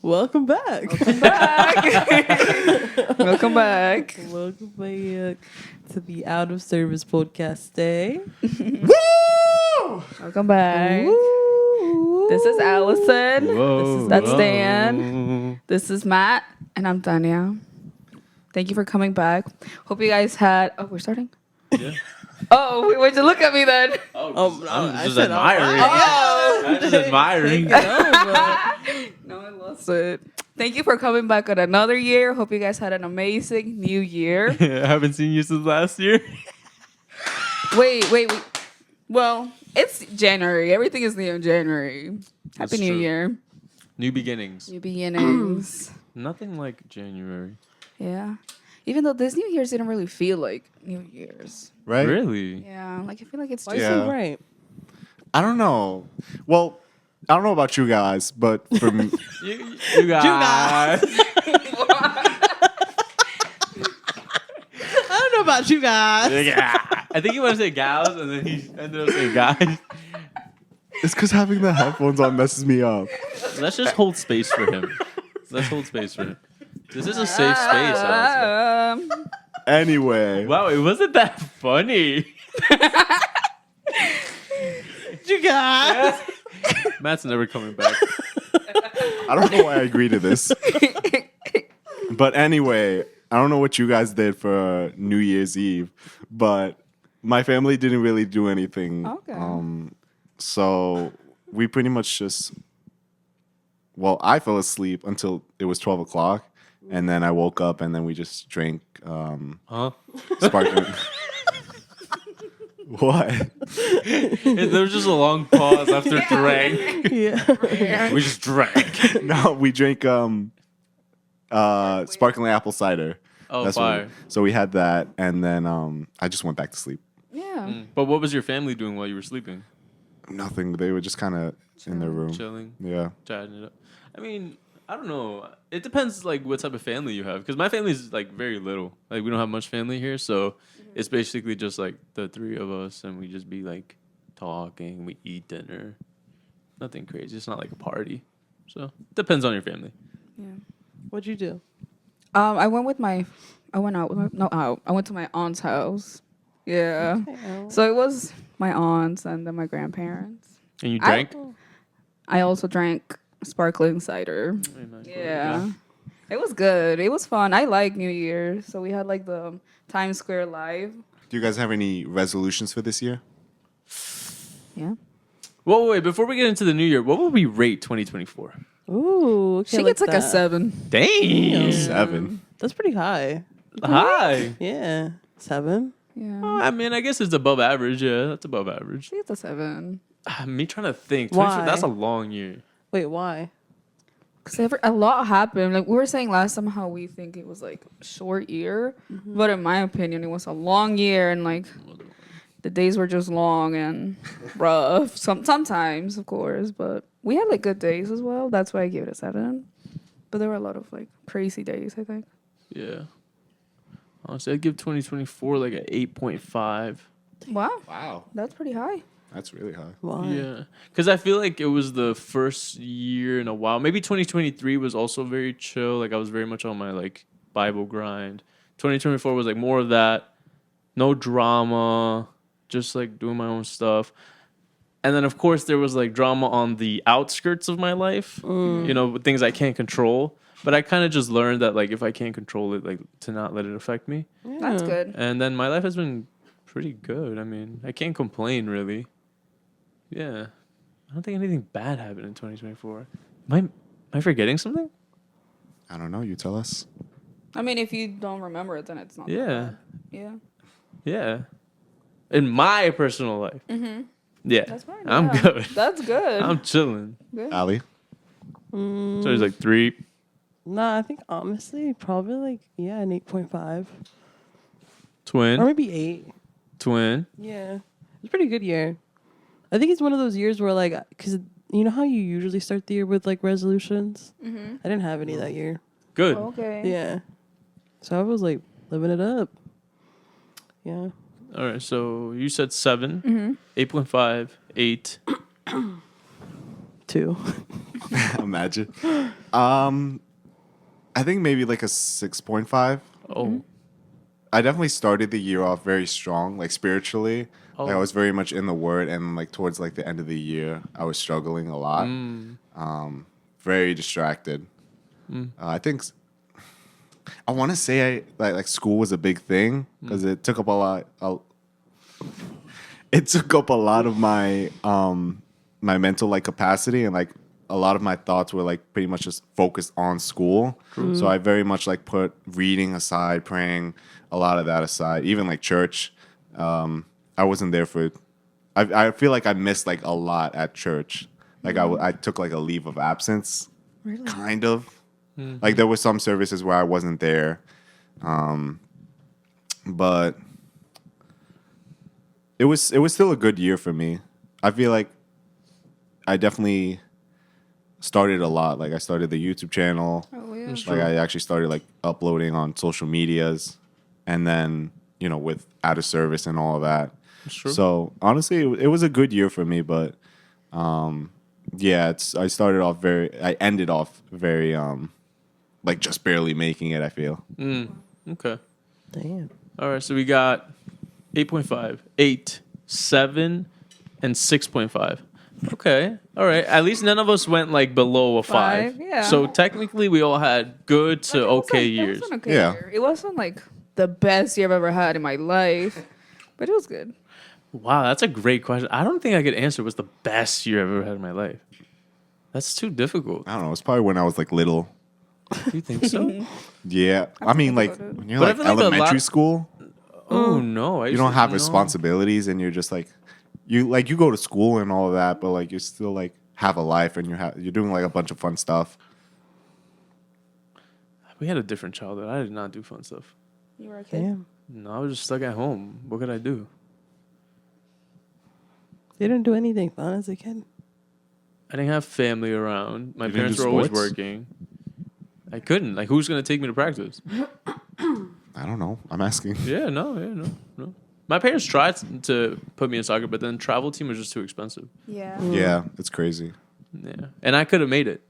Welcome back. Welcome back. Welcome back. Welcome back to the Out of Service podcast day. Woo! Welcome back. Woo! This is Allison. Whoa, That's Dan. This is Matt. And I'm Tanya. Thank you for coming back. Hope you guys had... Oh, we're starting? Yeah. Oh, why'd you look at me then? I'm I just said, admiring. oh, I'm just admiring. Take it over. No, I lost it. Thank you for coming back on another year. Hope you guys had an amazing new year. I haven't seen you since last year. Wait. Well, it's January. Everything is new in January. That's Happy New true. Year. New beginnings. New beginnings. Nothing like January. Yeah. Even though this New Year's didn't really feel like New Year's. Right? Really? Yeah, like I feel like it's Why just... you Yeah. so bright? I don't know. Well, I don't know about you guys, but for me, You guys. I don't know about you guys. Yeah. I think you want to say gals, and then he ended up saying guys. it's because having the headphones on messes me up. Let's just hold space for him. Let's hold space for him. This is a safe space, Allison. Anyway, Wow, it wasn't that funny. You guys. Matt's never coming back. I don't know why I agree to this. But anyway, I don't know what you guys did for New Year's Eve, but my family didn't really do anything. Okay. So we pretty much just, well, I fell asleep until it was 12 o'clock, and then I woke up, and then we just drank Huh? sparkling. What? There was just a long pause after drank. Yeah. We just drank. No, we drank sparkling apple cider. Oh, what fire. so we had that, and then I just went back to sleep. Yeah. But what was your family doing while you were sleeping? Nothing. They were just kind of in their room. Chilling, Yeah. chatting it up. I mean, I don't know. It depends, like, what type of family you have. Because my family is, like, very little. Like, we don't have much family here. So it's basically just, like, the three of us. And we just be, like, talking. We eat dinner. Nothing crazy. It's not like a party. So depends on your family. Yeah. What'd you do? I went to my aunt's house. Yeah. So it was my aunts and then my grandparents. And you drank? I also drank sparkling cider. Very nice. Yeah. It was good. It was fun. I like New Year. So we had like the Times Square Live. Do you guys have any resolutions for this year? Yeah. Whoa, wait. Before we get into the new year, what would we rate 2024? Ooh. Okay, She gets like a that. 7. Damn. 7. That's pretty high. Hi. Yeah. 7. Yeah. I mean, I guess it's above average. Yeah, that's above average. She gets a 7. Me trying to think. Why? That's a long year. Wait, why? Because a lot happened. Like we were saying last time how we think it was like a short year. But in my opinion, it was a long year and like the days were just long and rough. Sometimes, of course, but we had like good days as well. That's why I gave it a 7. But there were a lot of like crazy days, I think. Yeah. Honestly, I'd give 2024 like an 8.5. Wow. Wow. That's pretty high. That's really high. Why? Yeah. Because I feel like it was the first year in a while. Maybe 2023 was also very chill. Like I was very much on my like Bible grind. 2024 was like more of that. No drama. Just like doing my own stuff. And then, of course, there was like drama on the outskirts of my life, you know, things I can't control. But I kind of just learned that, like, if I can't control it, like, to not let it affect me. That's good. And then my life has been pretty good. I mean, I can't complain, really. Yeah. I don't think anything bad happened in 2024. Am I forgetting something? I don't know. You tell us. I mean, if you don't remember it, then it's not. that Yeah. bad. Yeah. Yeah. In my personal life. Mm-hmm. Yeah. That's fine. I'm yeah. good. That's good. I'm chilling. Good. Ali? Mm, So it's like 3. nah, I think honestly, probably like, yeah, an 8.5. Twin. Or maybe 8. Twin. Yeah. It's a pretty good year. I think it's one of those years where, like, because you know how you usually start the year with, like, resolutions? Mm-hmm. I didn't have any that year. Good. Okay. Yeah. So I was, like, living it up. Yeah. All right. So you said 7, Mm-hmm. 8.5, 8. 2. Imagine. I think maybe like a 6.5. Oh, I definitely started the year off very strong, like spiritually. Oh. Like I was very much in the word, and like towards like the end of the year, I was struggling a lot. Very distracted. I think I want to say like school was a big thing because it took up a lot. It took up a lot of my my mental like capacity, and like a lot of my thoughts were like pretty much just focused on school. So I very much like put reading aside, praying, a lot of that aside, even like church. I wasn't there for. I feel like I missed like a lot at church. Like I took like a leave of absence, Really? kind of. Like there were some services where I wasn't there, but it was still a good year for me. I feel like I definitely started a lot. Like I started the YouTube channel. Oh yeah. Like I actually started like uploading on social medias, and then with out of service and all of that. true. So honestly, it was a good year for me. But yeah, I ended off very like just barely making it. I feel. Okay. Damn. All right. So we got 8.5, 8, 7, and 6.5. Okay. All right. At least none of us went like below a 5. Yeah. So technically, we all had good to Like, it okay wasn't- years. It wasn't okay Yeah. year. It wasn't like the best year I've ever had in my life, but it was good. Wow, that's a great question. I don't think I could answer what's the best year I've ever had in my life. That's too difficult. I don't know. It's probably when I was like little. Do you think so? Yeah, I mean, like about it. when you're But I like feel like a elementary lot- school, Oh no, you don't have responsibilities, and you're just like, you go to school and all of that, but like you still like have a life, and you're doing like a bunch of fun stuff. We had a different childhood. I did not do fun stuff. You were a kid. Damn. No, I was just stuck at home. What could I do? You didn't do anything fun as a kid? I didn't have family around. My You didn't parents do were always sports? working. I couldn't. Like, who's gonna take me to practice? I don't know. I'm asking. No. My parents tried to put me in soccer, but then travel team was just too expensive. Yeah. Yeah, it's crazy. Yeah, and I could have made it.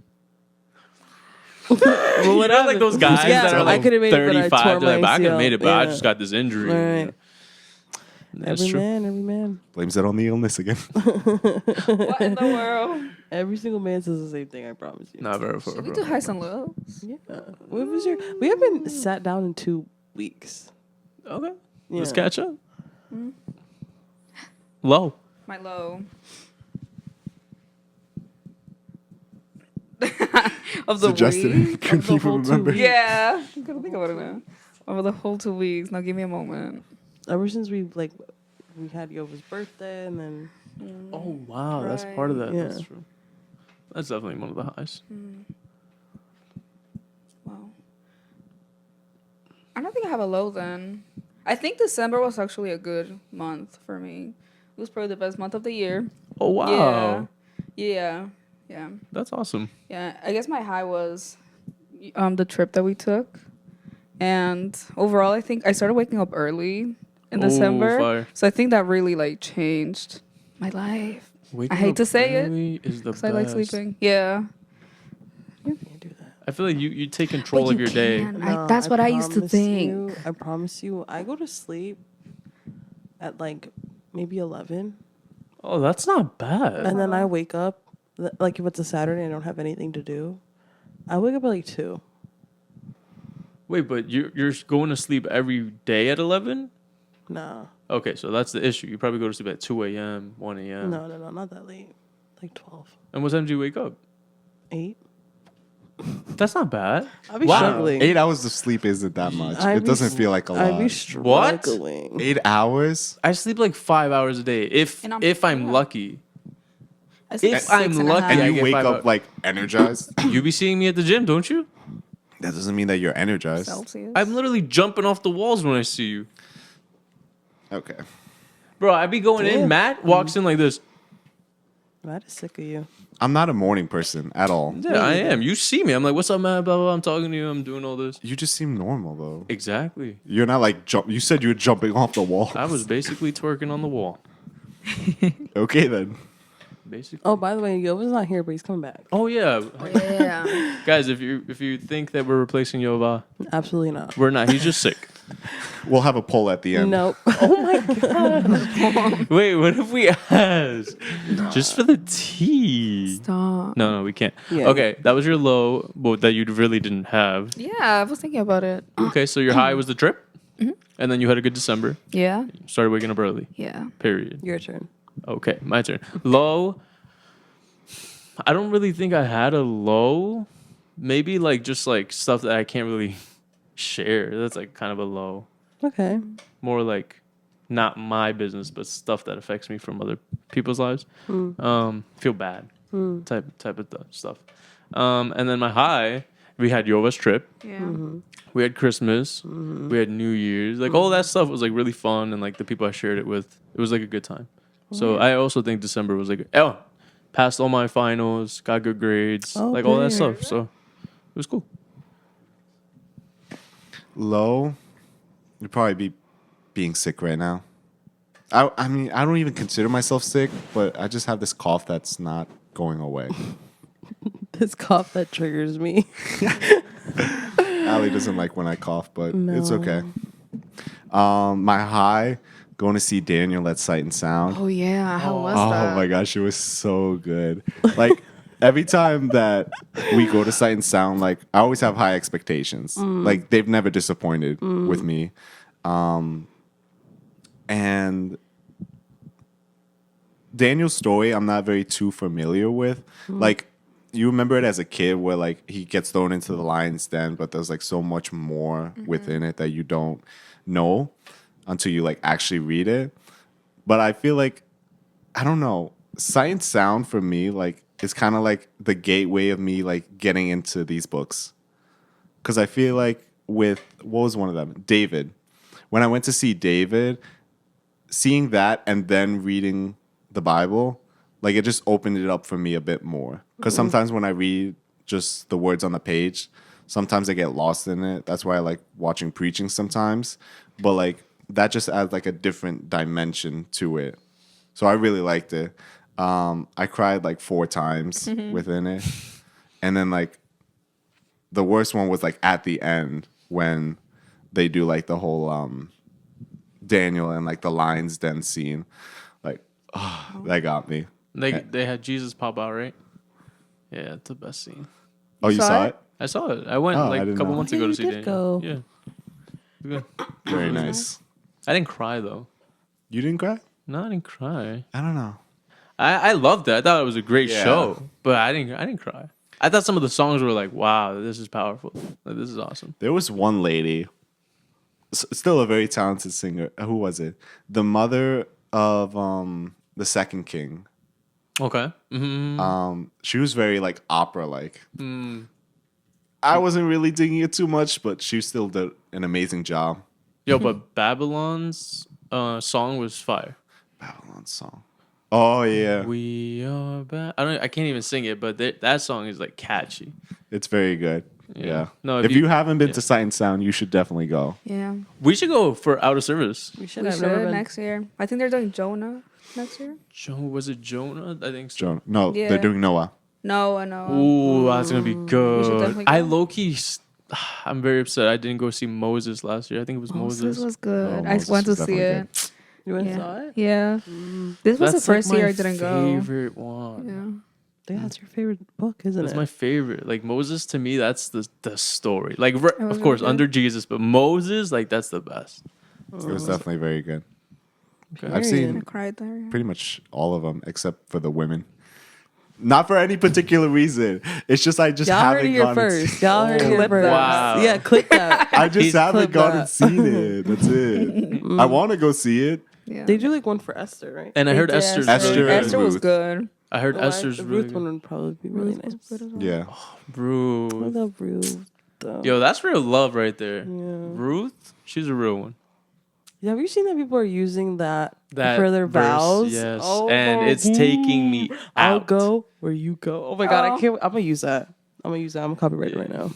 Well, what are like those guys Yeah, that are I like couldn't have made it, but I 35? tore They're like, my I could have made it, but I ACL." just got this injury. Right. That's Every true. man. Blames it on the illness again. What in the world? Every single man says the same thing, I promise you. Not very Should far. we do highs and lows? Yeah. What was your... We haven't sat down in 2 weeks. Okay, Yeah. let's catch up. Low. My low. Of the Suggested it. week. Couldn't the even whole 2 remember. weeks. Yeah. I couldn't think about it now. Over the whole 2 weeks. Now give me a moment. Ever since we had Yova's birthday and then... Oh wow, that's part of that. Yeah. That's true. That's definitely one of the highs. Wow. I don't think I have a low then. I think December was actually a good month for me. It was probably the best month of the year. Oh wow, Yeah. Yeah. that's awesome. Yeah. I guess my high was the trip that we took. And overall, I think I started waking up early in Oh, December. fire. So I think that really like changed my life. Waking hate up to say it, early is the Because I like best. sleeping. Yeah. You can't do that. I feel like you take control But of you your day. can. That's what I used to promise think. you- I promise you, I go to sleep at like maybe 11, Oh, that's not bad. and then I wake up like if it's a Saturday and I don't have anything to do. I wake up at like 2. Wait, but you're going to sleep every day at 11? Nah, Okay, so that's the issue. You probably go to sleep at 2 a.m., 1 a.m. no, not that late. Like 12, And what time do you wake up? 8. That's not bad. I'll be Wow. struggling. 8 hours of sleep isn't that much. I'd It be doesn't s- feel like a I'd lot. be What? struggling. 8 hours? I sleep like 5 hours a day if And I'm- I'm yeah. lucky. I sleep If 6 I'm and a lucky, half. And I you get wake 5 up hours. like energized? You be seeing me at the gym, don't you? That doesn't mean that you're energized. Celsius. I'm literally jumping off the walls when I see you. Okay. Bro, I be going in. Damn. Matt walks in like this. Matt is sick of you. I'm not a morning person at all. Yeah, I am. You see me. I'm like, what's up, Matt? Blah, blah, blah. I'm talking to you. I'm doing all this. You just seem normal though. Exactly. You're not like you said you were jumping off the wall. I was basically twerking on the wall. Okay then. basically. Oh, by the way, Yova's not here, but he's coming back. Oh yeah, Yeah. guys, if you think that we're replacing Yova, Absolutely not. we're not. He's just sick. We'll have a poll at the end. Nope. Oh my god. Wait, what if we ask just for the tea? Stop. No, we can't. Yeah. Okay, that was your low, but that you really didn't have. Yeah, I was thinking about it. Okay, so your high was the trip, and then you had a good December. Yeah. Started waking up early. Yeah. Period. Your turn. Okay, my turn. Low. I don't really think I had a low. Maybe like just like stuff that I can't really share. That's like kind of a low. Okay. More like not my business, but stuff that affects me from other people's lives. Feel bad type of stuff. And then my high, we had Yova's trip. Yeah. We had Christmas. We had New Year's. Like all that stuff was like really fun, and like the people I shared it with, it was like a good time. So I also think December was like passed all my finals, got good grades, like all that stuff. So it was cool. Low, you'd probably be being sick right now. I mean, I don't even consider myself sick, but I just have this cough that's not going away. This cough that triggers me. Allie doesn't like when I cough, but it's okay. My high, going to see Daniel at Sight and Sound. Oh yeah. How was Oh that? my gosh, it was so good. Like every time that we go to Sight and Sound, like I always have high expectations. Like they've never disappointed with me. And Daniel's story, I'm not very too familiar with. Like you remember it as a kid where like he gets thrown into the lion's den, but there's like so much more within it that you don't know until you like actually read it. But I feel like, I don't know, Sight and Sound for me, like, is kind of like the gateway of me like getting into these books. Because I feel like with, what was one of them? David. When I went to see David, seeing that and then reading the Bible, like it just opened it up for me a bit more. Because sometimes when I read just the words on the page, sometimes I get lost in it. That's why I like watching preaching sometimes. But like that just adds like a different dimension to it. So I really liked it. I cried like 4 times within it. And then like the worst one was like at the end when they do like the whole Daniel and like the lion's den scene. Like, that got me. They had Jesus pop out, right? Yeah, it's the best scene. Oh, you saw saw it? it? I saw it. I went Oh, I like a didn't couple know. months Yeah, ago to you see did Daniel. go. Yeah. Good. Very nice. I didn't cry though. You didn't cry? No, I didn't cry. I don't know. I loved it. I thought it was a great Yeah. show, but I didn't cry. I thought some of the songs were like, wow, this is powerful. Like, this is awesome. There was one lady, still a very talented singer. Who was it? The mother of the second king. Okay. Mm-hmm. She was very like opera like. I wasn't really digging it too much, but she still did an amazing job. Yo, but Babylon's song was fire. Babylon's song. Oh yeah, We are back. I can't even sing it, but that song is like catchy. it's very good. Yeah. Yeah. No, if if you, you- haven't been to Sight and Sound, you should definitely go. Yeah. We should go for out of service. We should We have never should been. next year. I think they're doing Jonah next year. Was it Jonah? I think so. Joan. No, Yeah. they're doing Noah. No, I know. Ooh, that's gonna be good. definitely I go. low key, I'm very upset. I didn't go see Moses last year. I think it was Moses Moses. was good. Oh, I Moses went to was see definitely it. good. You went and Yeah. saw it? Yeah. This was the first year I didn't go. Favorite one. Yeah. Yeah, that's your favorite book, isn't That's it? my favorite. Like Moses to me, that's the story. Like was of really course good. under Jesus, but Moses, like that's the best. It was definitely very good. Okay. I've I seen cried there. pretty much all of them except for the women. Not for any particular reason. It's just I just Y'all heard haven't it here gone. first. Y'all heard it here Clip first. that. Wow. Yeah, click that. I just haven't Clip gone that. and seen it. That's it. I want to go see it. Yeah. They do like one for Esther, right? And I heard They did Esther's Esther really and good. Esther was Ruth. good. I heard The Esther's the really Ruth one good. would probably be really Ruth was nice. good as well. Yeah. I Ruth. love Ruth. though. Yo, that's real love right there. Yeah. Ruth, she's a real one. Yeah, have you seen that people are using that That for their verse, vows? yes. Oh, And it's taking me I'll out. go where you go. Oh my god, Oh. I can't. I'm gonna use that. I'm gonna copyright it right now.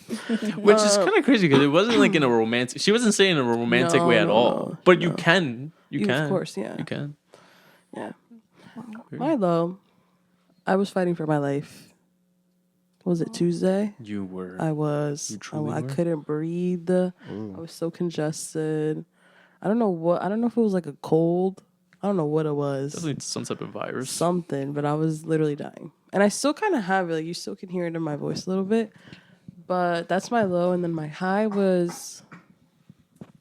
Which is kind of crazy because it wasn't like in a romantic. She wasn't saying in a romantic No, way at no, all. no, But you no. can. You can. Of course, yeah. You can. Yeah. My low. I was fighting for my life. Was it Tuesday? You were. I was. You truly I were? couldn't breathe. I was so congested. I don't know what. I don't know if it was like a cold. I don't know what it was. Definitely some type of virus. Something, but I was literally dying. And I still kind of have it. Like, you still can hear it in my voice a little bit. But that's my low. And then my high was...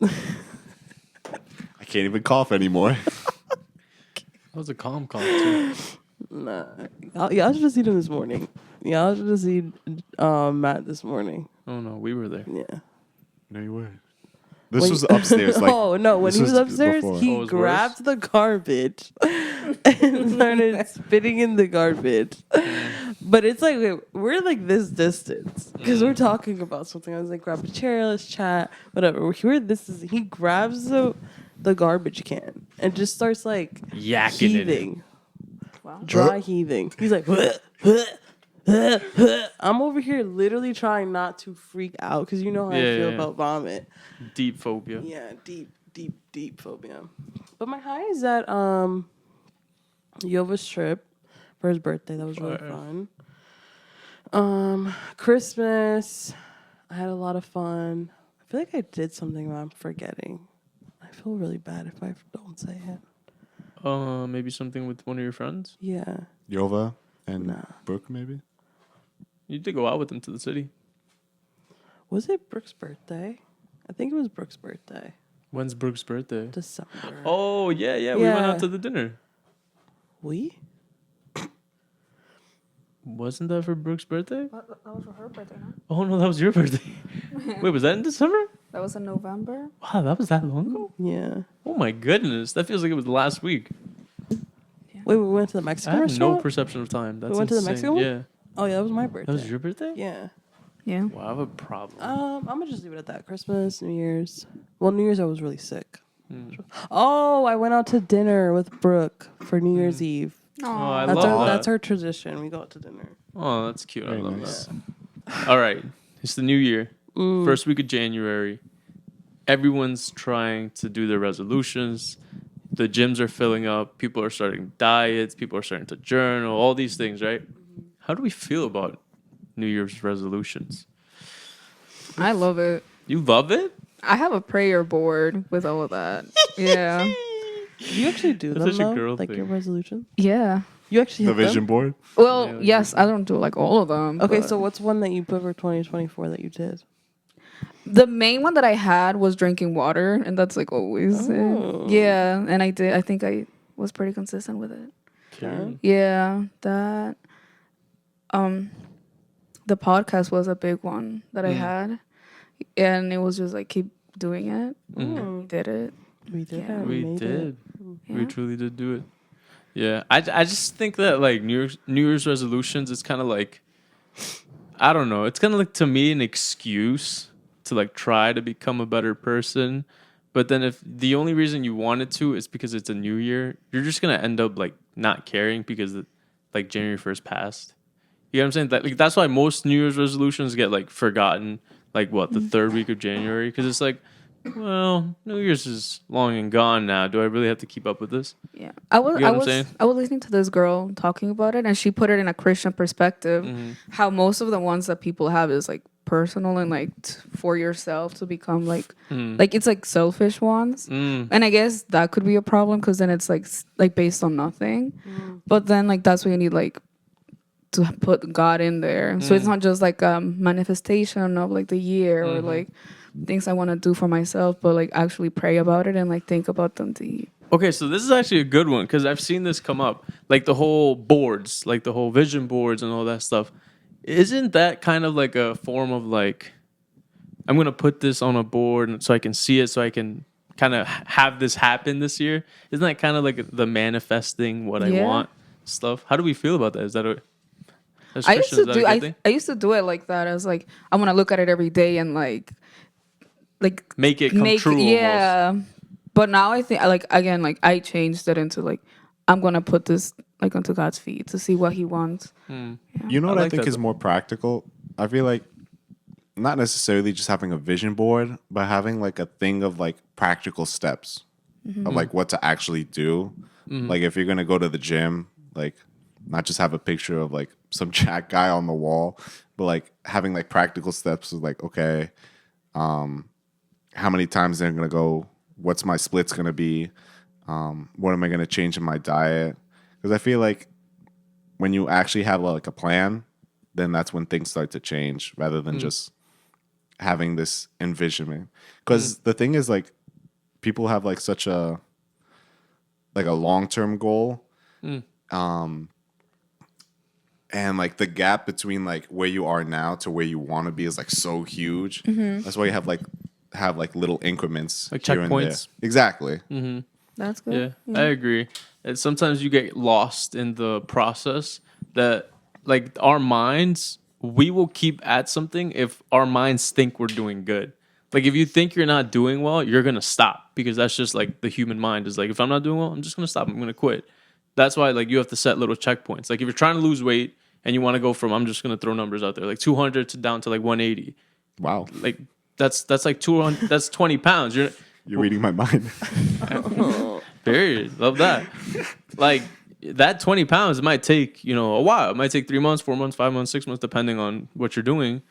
I can't even cough anymore. That was a calm cough too. Nah. Y'all should have seen him this morning. Y'all should have seen Matt this morning. Oh no, we were there. Yeah. No, you were. This When- was upstairs. Like, oh no! When this he was was upstairs, before. he Oh, it was grabbed the garbage and started spitting in the garbage. But it's like we're like this distance because we're talking about something. I was like, grab a chair, let's chat, whatever. We're this is he grabs the garbage can and just starts like Yakking in it. heaving, Wow. dry heaving. He's like. I'm over here literally trying not to freak out because you know how I Yeah, feel yeah. about vomit. Deep phobia. Yeah, deep phobia. But my high is at Yova's trip for his birthday. That was really Fire. fun. Christmas, I had a lot of fun. I feel like I did something that I'm forgetting. I feel really bad if I don't say it. Maybe something with one of your friends. Yeah. Yova and Nah. Brooke, maybe? You did go out with them to the city. Was it Brooke's birthday? I think it was Brooke's birthday. When's Brooke's birthday? December. Oh yeah, we went Yeah. out to the dinner. We? Wasn't that for Brooke's birthday? That was for her birthday, no? Oh no, that was your birthday. Wait, was that in December? That was in November. Wow, that was that long ago. Yeah. Oh my goodness, that feels like it was last week. Wait, we went to the I Mexican have no restaurant? perception of time. That's went to the insane. Mexican one? Yeah, Oh yeah, that was my birthday. that was your birthday. Yeah. Yeah. Wow, I have a problem. I'm gonna just leave it at that. Christmas, New Year's. Well, New Year's I was really sick. Hmm. Oh, I went out to dinner with Brooke for New Year's Eve. Oh, I That's love our that. that's our tradition. We go out to dinner. Oh, that's cute. I Very love nice. that. All right, it's the new year. Mm. First week of January. Everyone's trying to do their resolutions. The gyms are filling up. People are starting diets. People are starting to journal. All these things, right? How do we feel about New Year's resolutions? I love it. You love it? I have a prayer board with all of that. Yeah. Do you actually do That's them such a though? girl Like thing. your resolution? Yeah. You actually The hit them? vision board? Well, Yeah, yes, I don't do like all of them. Okay, but so what's one that you put for 2024 that you did? the main one that I had was drinking water, and that's like always it. Oh. Yeah, and I did. I think I was pretty consistent with it. Karen? Yeah, that. The podcast was a big one that I had, and it was just like keep doing it. Mhm. We did it. We did Yeah. it. We made did. Yeah. We truly did do it. Yeah, I just think that like New Year's resolutions is kind of like, I don't know. It's kind of like to me an excuse to like try to become a better person. But then if the only reason you wanted to is because it's a new year, you're just gonna end up like not caring because like January 1st passed. You know what I'm saying? That, like that's why most New Year's resolutions get like forgotten. Like what, the third week of January? Because it's like, well, New Year's is long and gone now. Do I really have to keep up with this? Yeah, I was. You know I what I'm was. saying? I was listening to this girl talking about it, and she put it in a Christian perspective. Mm-hmm. How most of the ones that people have is like personal and like for yourself to become like it's like selfish ones. Mm. And I guess that could be a problem because then it's like like based on nothing. But then like that's why you need like to put God in there. So it's not just like a manifestation of like the year or like things I want to do for myself, but like actually pray about it and like think about them deep. Okay, so this is actually a good one because I've seen this come up, like the whole boards, like the whole vision boards and all that stuff. Isn't that kind of like a form of like, I'm gonna put this on a board so I can see it, so I can kind of have this happen this year? Isn't that kind of like the manifesting what I Yeah. want stuff? How do we feel about that? Is that a as I used Christians, to is that do a good thing? I used to do it like that. I was like, I'm gonna look at it every day and like Make it come true. Almost. yeah. But now I think like again like I changed it into like I'm gonna put this like onto God's feet to see what He wants. You know what I, like think that is though. more practical? I feel like not necessarily just having a vision board, but having like a thing of like practical steps of like what to actually do. Like if you're gonna go to the gym, like not just have a picture of like some chat guy on the wall, but like having like practical steps of like, okay, how many times they're gonna go, what's my splits gonna be, what am I gonna change in my diet? Because I feel like when you actually have like a plan, then that's when things start to change rather than just having this envisionment. Because the thing is, like, people have like such a long-term goal, and like the gap between like where you are now to where you want to be is like so huge. That's why you have little increments, Like here and there. checkpoints. Exactly. That's good. Yeah, I agree. And sometimes you get lost in the process that, like, our minds, we will keep at something if our minds think we're doing good. Like, if you think you're not doing well, you're going to stop because that's just like the human mind is like, if I'm not doing well, I'm just going to stop. I'm going to quit. That's why, like, you have to set little checkpoints. Like, if you're trying to lose weight and you want to go from, I'm just going to throw numbers out there, like 200 to down to like 180. Wow. Like, that's like 200, that's 20 pounds. You're reading my mind. Period. Love that. Like that 20 pounds, it might take, a while. It might take 3 months, 4 months, 5 months, 6 months, depending on what you're doing.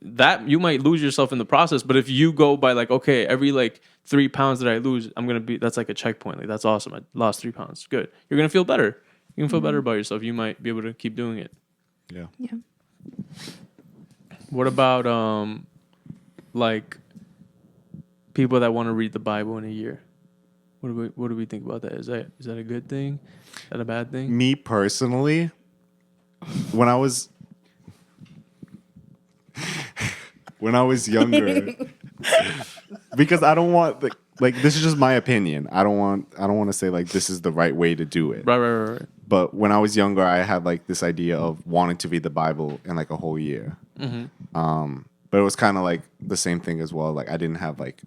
That you might lose yourself in the process. But if you go by like, okay, every like 3 pounds that I lose, that's like a checkpoint. Like that's awesome. I lost 3 pounds. Good. You're gonna feel better. You can feel better about yourself. You might be able to keep doing it. Yeah. Yeah. What about like people that want to read the Bible in a year? What do we think about that? Is that a good thing? Is that a bad thing? Me personally, when I was younger, because I don't want like this is just my opinion. I don't want to say like this is the right way to do it. Right. But when I was younger, I had like this idea of wanting to read the Bible in like a whole year. But it was kind of like the same thing as well. Like I didn't have like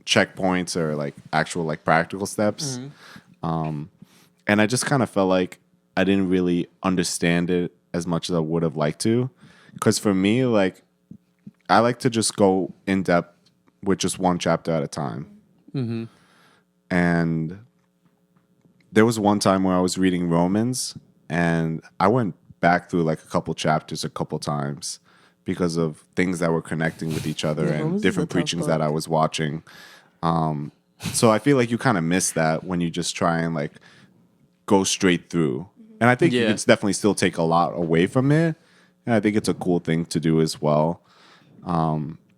checkpoints or like actual like practical steps. And I just kind of felt like I didn't really understand it as much as I would have liked to. Because for me, like I like to just go in depth with just one chapter at a time. And there was one time where I was reading Romans and I went back through like a couple chapters a couple times because of things that were connecting with each other and Romans is different a tough preachings that book. I was watching. So I feel like you kind of miss that when you just try and like go straight through. And I think you Yeah. can definitely still take a lot away from it. And I think it's a cool thing to do as well.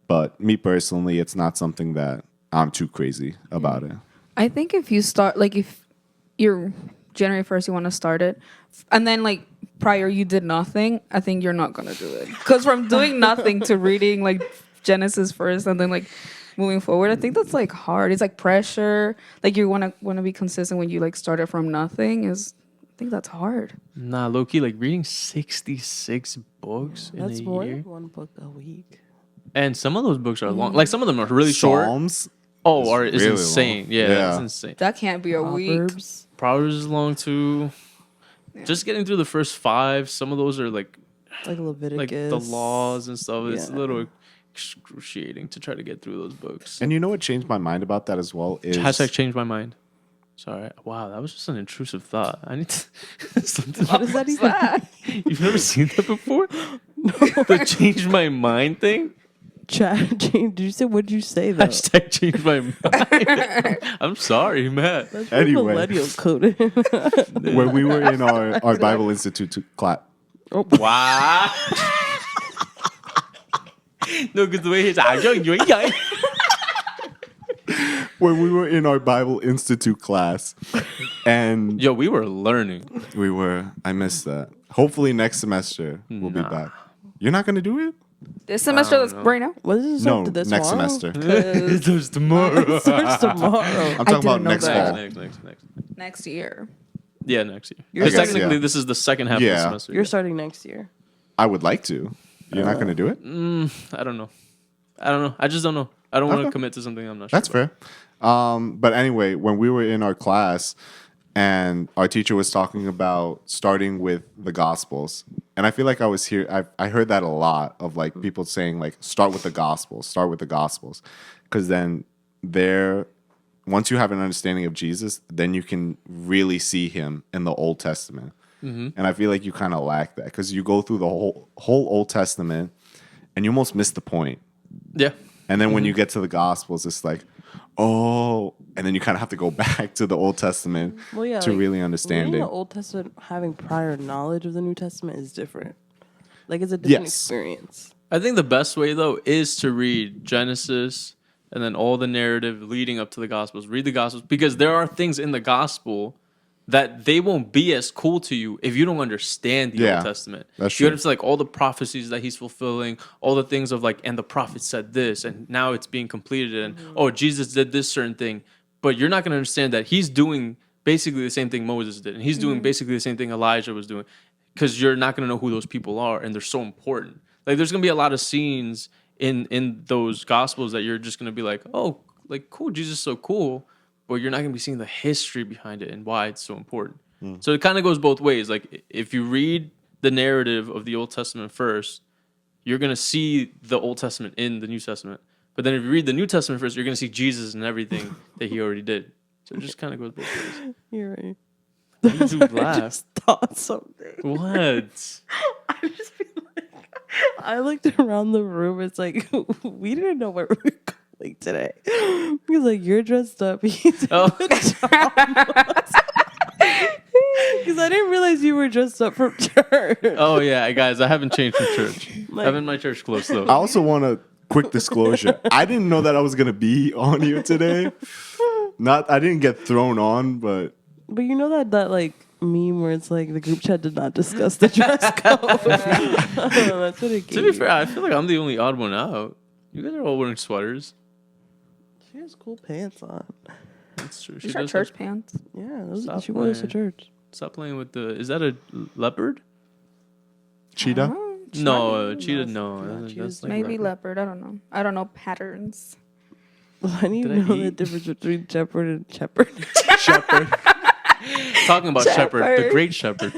But me personally, it's not something that I'm too crazy about it. I think if you start, like, if you're January 1st, you want to start it, and then, like, prior you did nothing, I think you're not going to do it. Because from doing nothing to reading, like, Genesis first and then, like, moving forward, I think that's, like, hard. It's, like, pressure. Like, you want to be consistent when you, like, started from nothing I think that's hard. Nah, low key, like reading 66 books That's in a more year. than one book a week. And some of those books are long. Like some of them are really short. Psalms? Oh, It's it's really insane. long. Yeah, Yeah. it's insane. That can't be a week. Proverbs. Proverbs is long too. Just getting through the first 5. Some of those are like Leviticus. the laws and stuff. It's a Yeah. little excruciating to try to get through those books. And you know what changed my mind about that as well is Hashtag changed my mind. Sorry. Wow, that was just an intrusive thought. I need to. something. What is that even? You've never seen that before? The changed my mind thing? Chat. Did you say? What did you say though? Hashtag changed my mind. I'm sorry, Matt. That's Anyway. millennial coded. when we were in our Bible Institute class. Wow. No, because the way he's When we were in our Bible Institute class, and Yo, we were learning. I missed that. Hopefully next semester we'll be back. You're not gonna do it? This semester, that's right now. What is this No, up to this next tomorrow? semester. It was tomorrow. It starts tomorrow. I'm talking about didn't know next that. fall. Next. Next year. Yeah, next year. You're Because I guess, technically, yeah. this is the second half of the Yeah. semester. You're starting next year. I would like to. You're not gonna do it? I don't know. I just don't know. I don't want to Okay. commit to something I'm not sure. That's fair. But anyway, when we were in our class and our teacher was talking about starting with the Gospels, and I feel like I heard that a lot of like people saying like start with the Gospels, because then once you have an understanding of Jesus, then you can really see him in the Old Testament. and I feel like you kind of lack that because you go through the whole Old Testament, and you almost miss the point. Yeah. And then when you get to the Gospels, it's like, oh, and then you kind of have to go back to the Old Testament Well, yeah, to like, really understand reading it. the Old Testament, having prior knowledge of the New Testament is different. Like, it's a different Yes. experience. I think the best way though is to read Genesis and then all the narrative leading up to the Gospels. Read the Gospels because there are things in the Gospel that they won't be as cool to you if you don't understand the Yeah, Old Testament. that's You true. understand like all the prophecies that he's fulfilling, all the things of like, and the prophet said this, and now it's being completed, and oh, Jesus did this certain thing. But you're not going to understand that he's doing basically the same thing Moses did, and he's doing basically the same thing Elijah was doing, because you're not going to know who those people are, and they're so important. Like, there's going to be a lot of scenes in those Gospels that you're just going to be like, oh, like, cool, Jesus is so cool, but you're not going to be seeing the history behind it and why it's so important. So it kind of goes both ways. Like, if you read the narrative of the Old Testament first, you're going to see the Old Testament in the New Testament. But then if you read the New Testament first, you're going to see Jesus and everything that he already did. So it just kind of goes both ways. You're right. Why did you I laugh? just thought something. What? I just feel like I looked around the room. It's like we didn't know where we were going today. Because like you're dressed up, he's in Oh. pajamas. Because I didn't realize you were dressed up from church. Oh, yeah, guys, I haven't changed from church. Like- I have in my church clothes, though. I also want a quick disclosure. I didn't know that I was gonna be on here today. I didn't get thrown on, but But you know that like meme where it's like the group chat did not discuss the dress code. That's what it gave. To be fair, I feel like I'm the only odd one out. You guys are all wearing sweaters. She has cool pants on. That's true. She These are does church have- pants. Yeah, Stop she goes to playing. church. Stop playing with the. Is that a leopard? cheetah. Oh, No, cheetah. No, No, cheetah's that's like maybe leopard. I don't know. I don't know patterns. Why do you Did I know the eat? difference between shepherd and shepherd? shepherd. Talking about shepherd, the Shepherd. great shepherd.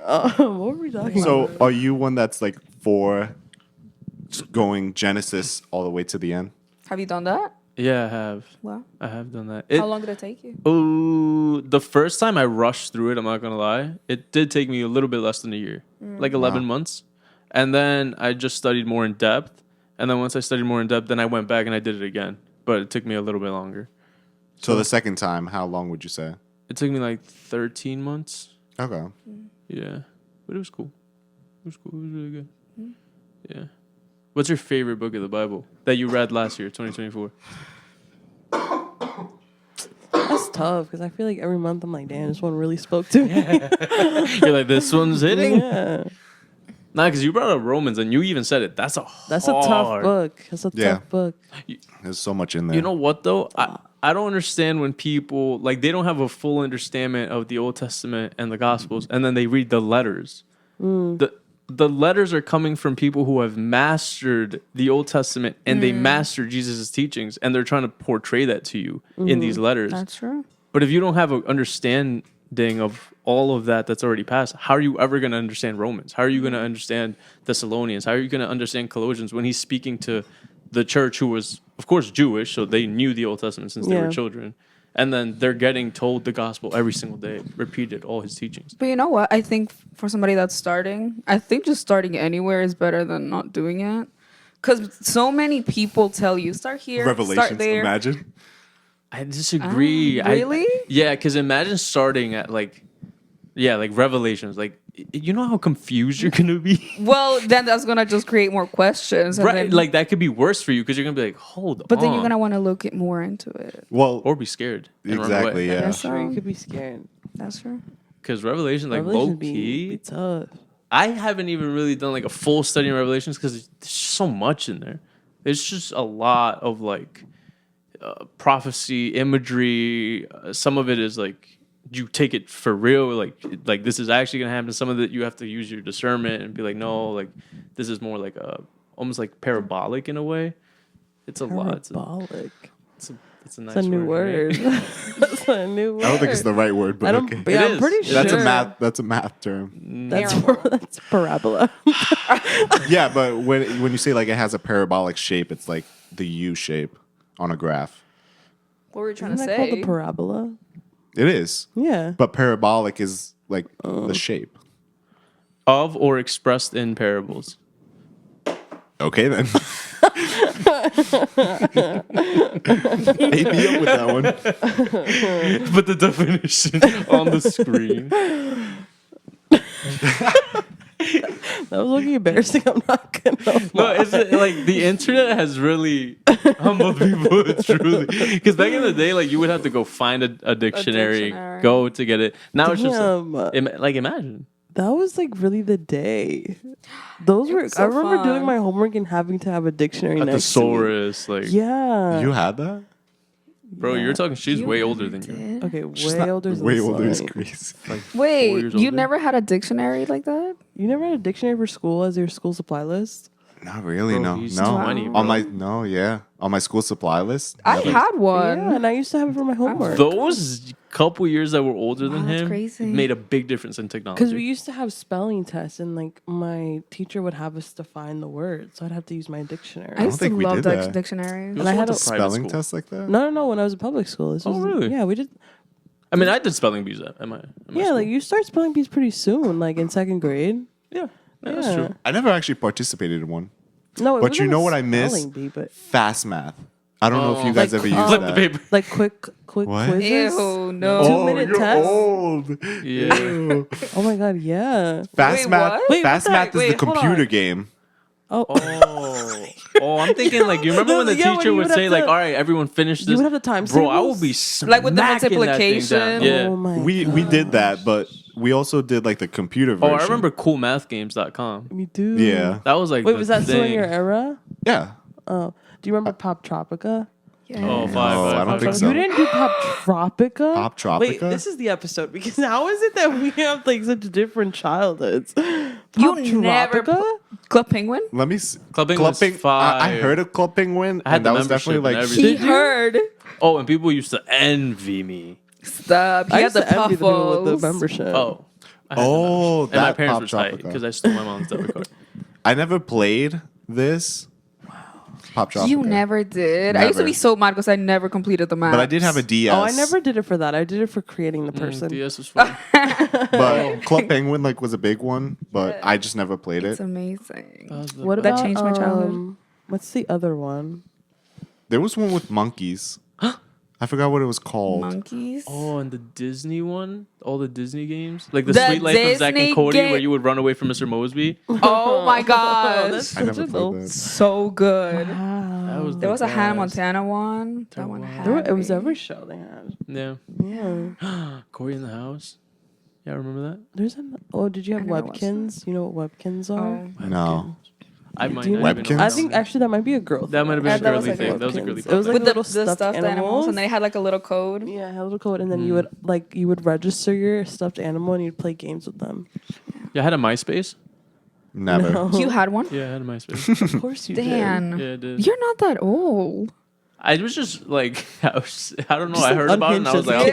What were we talking So, about? are you one that's like for going Genesis all the way to the end? Have you done that? Yeah, I have. Well, I have done that. how long did it take you? Oh, the first time I rushed through it, I'm not gonna lie, it did take me a little bit less than a year, like 11 Wow. months, and then I just studied more in depth, and then once I studied more in depth, then I went back and I did it again, but it took me a little bit longer. So the second time, how long would you say? It took me like 13 months. Okay. Yeah, but it was cool. It was cool. It was really good. Yeah. What's your favorite book of the Bible that you read last year, 2024? That's tough because I feel like every month I'm like, damn, this one really spoke to me. You're like, this one's hitting? Yeah, Nah, because you brought up Romans and you even said it. That's a that's a tough hard- book. That's a Yeah. tough book. There's so much in there. You know what though? I don't understand when people like they don't have a full understanding of the Old Testament and the Gospels, and then they read the letters. The letters are coming from people who have mastered the Old Testament and they mastered Jesus' teachings, and they're trying to portray that to you in these letters. That's true. But if you don't have an understanding of all of that that's already passed, how are you ever going to understand Romans? How are you going to understand Thessalonians? How are you going to understand Colossians when he's speaking to the church who was, of course, Jewish, so they knew the Old Testament since they were Yeah. children. And then they're getting told the gospel every single day, repeated all his teachings. But you know what? I think for somebody that's starting, I think just starting anywhere is better than not doing it. Because so many people tell you, start here, Revelations, start there. imagine. I disagree. Really? Yeah, because imagine starting at like Revelations. Like, you know how confused you're going to be? Well, then that's going to just create more questions. And Right, then, like that could be worse for you because you're gonna be like, hold on. but then you're going to want to look more into it. Well, or be scared. exactly, yeah. Yes. Sure, you So- could be scared. That's true. Because Revelation, like Revelation low be key, tough. I haven't even really done like a full study in Revelations because there's just so much in there. There's just a lot of like prophecy, imagery. Some of it is like you take it for real, like this is actually gonna happen. Some of it you have to use your discernment and be like, no, like this is more like almost like parabolic in a way. It's a lot. Parabolic. It's a nice It's a new word. word. That's a new word. I don't think it's the right word, I but don't. okay. Yeah, It I'm is. pretty It sure. is. That's a math term. That's Parable. that's parabola. Yeah, but when you say like it has a parabolic shape, it's like the U shape on a graph. What were you trying Isn't to that called say? the parabola? It is. Yeah. But parabolic is like the shape. Of or expressed in parables. Okay then. AP up with that one. Put the definition on the screen. That was looking embarrassing. I'm not gonna. No, is it like the internet has really humbled people? Truly, because back in the day, like you would have to go find a dictionary, dictionary. go to get it. Now it's just Damn. like imagine. That was like really the day. Those were. was so I remember doing fun. my homework and having to have a dictionary A next to me. thesaurus, like Yeah. You had that? bro, you're talking. She's way older than you. Did? Okay, She's way not- older than Way older is Slime. crazy. Like 4 Wait, years you older. never had a dictionary like that? You never had a dictionary for school as your school supply list? Not really, Bro, no. he's No. 20, on my bro. on my school supply list. I never. had one. Yeah, and I used to have it for my homework. Those couple years that were older than Wow, that's him crazy. made a big difference in technology. Because we used to have spelling tests, and like my teacher would have us define the words, so I'd have to use my dictionary. I used to think we love did that. dictionaries. You And I also had went a to private Spelling school. test like that? No, when I was in public school. This Oh, was, really? Yeah, we did. I mean, I did spelling bees at my Yeah, school. like you start spelling bees pretty soon, like in second grade. yeah, that's Yeah. true. I never actually participated in one. No, it But you wasn't know a what I miss? spelling bee, but Fast math. I don't know if you Oh. guys Like, ever used Flip that. the paper. like quick What? quizzes. Ew, no. Oh, 2-minute you're test? old. Yeah. Oh my god, yeah. Fast Wait, math. what? Wait, Fast what the- math is the wait, hold computer on. game. Oh, Oh, I'm thinking like you remember when the Yeah, when teacher you would would say have like, to- "All right, everyone finish this." you would have the time. Bro, I will tables? be Like with the smacking that thing multiplication? down. Yeah. Oh my. We did that, but we also did like the computer Oh, version. I remember coolmathgames.com. Me too. Yeah. That was like Wait, the was that still in thing. your era? Yeah. Oh, do you remember Pop Tropica? Yeah. Oh, No, five. I don't think so. You didn't do Pop Tropica? Pop Tropica? Wait, this is the episode because how is it that we have like such different childhoods? You Pop never Tropica? Club Penguin? Let me see. Club Penguin's I fire. heard of Club Penguin, I had and the that was membership definitely and like everything. He Did you? heard. Oh, and people used to envy me. Stop. He I had used the to envy the people with puffles. the membership. Oh. I had the Oh, membership. And my that parents Pop were tight Tropica. because I stole my mom's debit card. I never played this. Pop Tropica. You never did. I used to Never. be so mad because I never completed the math. But I did have a DS. Oh, I never did it for that. I did it for creating the person. DS was fun. But Club Penguin like was a big one, but I just never played It's it. amazing. What That about changed my childhood. What's the other one? There was one with monkeys. I forgot what it was called. Monkeys. Oh, and the Disney one? All the Disney games? Like the, The Sweet Life of Zack Disney and Cody ga- where you would run away from Mr. Mosby? Oh my Oh, gosh. that's I never such an played old- that. So good. Wow. That was There was a Hannah best. Montana one. That one Wow. had It was me. every show they had. Yeah. Yeah. Corey in the House? Yeah, remember that? There's an. Oh, did you have I never watched Webkins? You know what Webkins are? Oh. No. I might Do you not know- even Webkins? know. I think actually that might be a girl. That might have been Yeah, a that was girly like thing. That was a girly Webkins. It was like With little the stuffed animals. and they had like a little code. Yeah, had a little code, and then you would register your stuffed animal and you'd play games with them. Yeah, I had a MySpace. Never. No. You had one? Yeah, I had a MySpace. Of course you Dan. yeah, I did. You're not that old. I was just like, I don't know. Just, I like, heard about it and I was unhinged like, as I'll a do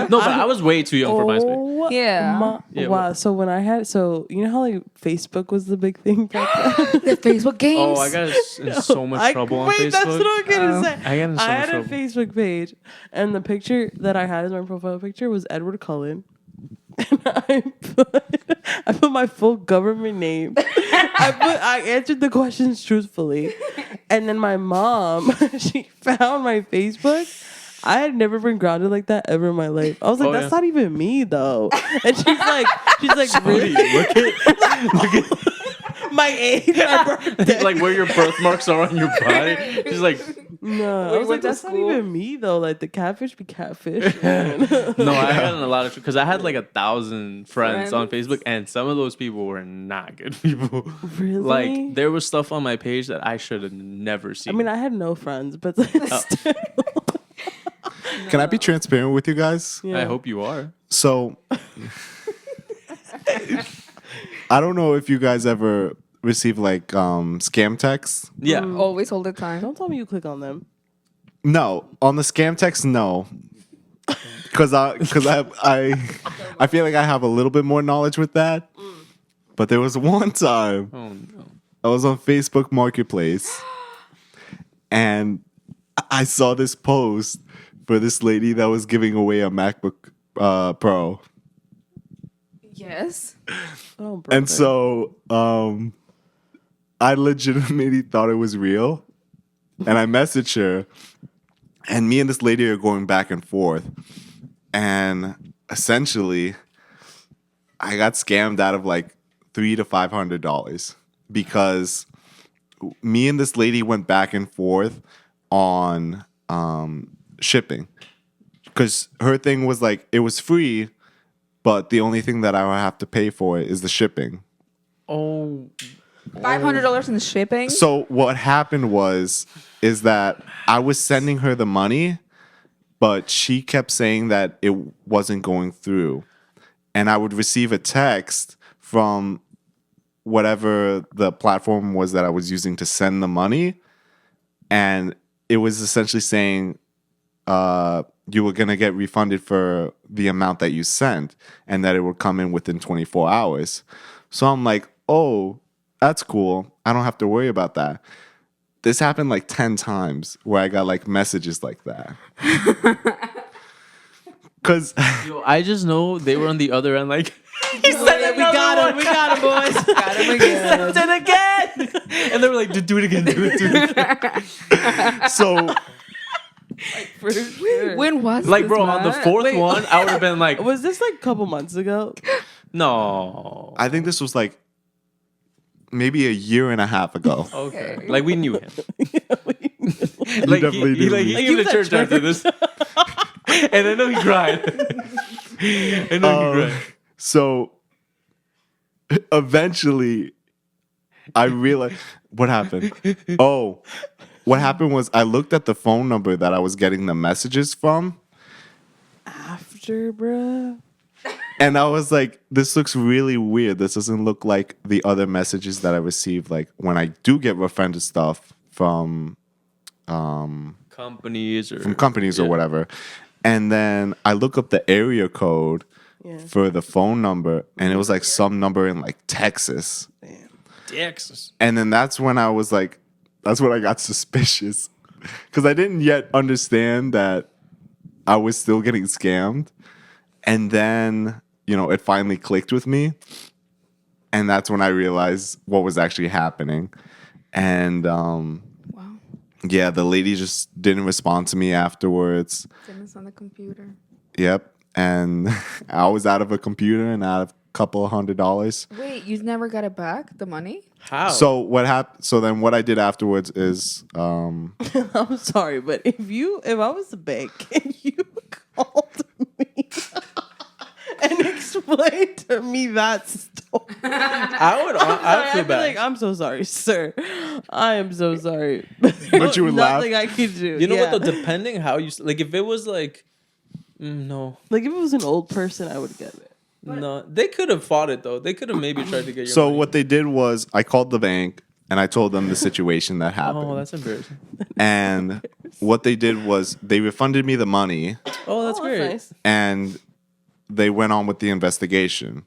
kid. it. No, but I was way too young for MySpace. Oh, Yeah. Yeah, wow. what- So when I had, you know how like Facebook was the big thing back then? The Facebook games. Oh, I got in so much trouble on wait, Facebook. that's what I'm gonna Oh. say. I got in so I much had a trouble. Facebook page, and the picture that I had as my profile picture was Edward Cullen. And I put my full government name. I answered the questions truthfully, and then my mom she found my Facebook. I had never been grounded like that ever in my life. I was like, Oh, that's yeah. not even me though. And she's like, really? Look at My age, my birthday. like where your birthmarks are on your body. She's like, No, We I was like, went to that's not school. even me though. Like the catfish be catfish. man. no, I got in a lot of because I had like 1,000 friends on Friends? Facebook, and some of those people were not good people. Really? Like there was stuff on my page that I should have never I seen. mean, I had no friends, but Oh. still. Can I be transparent with you guys? Yeah. I hope you are. So I don't know if you guys ever receive like scam texts. Yeah. Always hold the time. Don't tell me you click on them. No, on the scam text, no. Because I feel like I have a little bit more knowledge with that. But there was one time Oh no. I was on Facebook Marketplace and I saw this post for this lady that was giving away a MacBook Pro. Yes. Oh, brother. And so I legitimately thought it was real. And I messaged her. And me and this lady are going back and forth. And essentially, I got scammed out of like $300 to $500 because me and this lady went back and forth on shipping. Because her thing was like, it was free, but the only thing that I would have to pay for it is the shipping. Oh, $500 in shipping. So what happened is that I was sending her the money, but she kept saying that it wasn't going through. And I would receive a text from whatever the platform was that I was using to send the money. And it was essentially saying, you were going to get refunded for the amount that you sent and that it would come in within 24 hours. So I'm like, oh, that's cool. I don't have to worry about that. This happened like 10 times where I got like messages like that. Because yo, I just know they were on the other end. Like he Oh, yeah, we got him. We got him, boys. Got him again. Did it again. and they were like, do it again, do it again. so For sure. When was Like, this, bro, on the Matt? fourth Wait. one, I would have been like, Was this like a couple months ago? no. I think this was like maybe a year and a half ago. Okay. Okay. Like we knew him. You Like definitely he knew me. came Like, to he was church at after this. And I know he cried. I know he cried. So eventually I realized what happened. Oh, what happened was I looked at the phone number that I was getting the messages from, After, bruh. and I was like, this looks really weird. This doesn't look like the other messages that I receive, like when I do get refunded stuff from Companies or companies or Yeah. whatever. And then I look up the area code Yeah. for the phone number, and it was like some number in like Texas. Damn. Texas. And then that's when I was like, that's when I got suspicious. Because I didn't yet understand that I was still getting scammed. And then, it finally clicked with me. And that's when I realized what was actually happening. And Wow. yeah, the lady just didn't respond to me afterwards. Dennis on the computer. Yep. And I was out of a computer and out of a couple of $100. Wait, you never got it back? The money? How? So what happened? So then what I did afterwards is I'm sorry, but if I was the bank and you called me and explained to me that story, I feel I'd be like, bad. I'm so sorry, sir. I am so sorry. But you would laugh? Nothing I could do. You know Yeah. what though? Depending how you like, if it was like, no, Like if it was an old person, I would get it. no, they could have fought it though. They could have maybe tried to get your. so money. what they did was I called the bank and I told them the situation that happened. Oh, that's embarrassing. And what they did was they refunded me the money Oh, that's great. Nice. and they went on with the investigation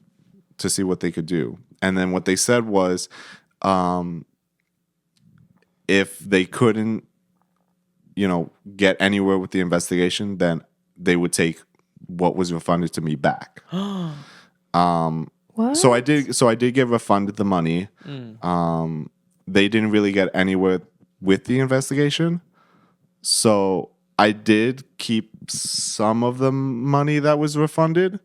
to see what they could do. And then what they said was if they couldn't, get anywhere with the investigation, then they would take what was refunded to me back. What? So I did get refunded the money. They didn't really get anywhere with the investigation. So I did keep some of the money that was refunded,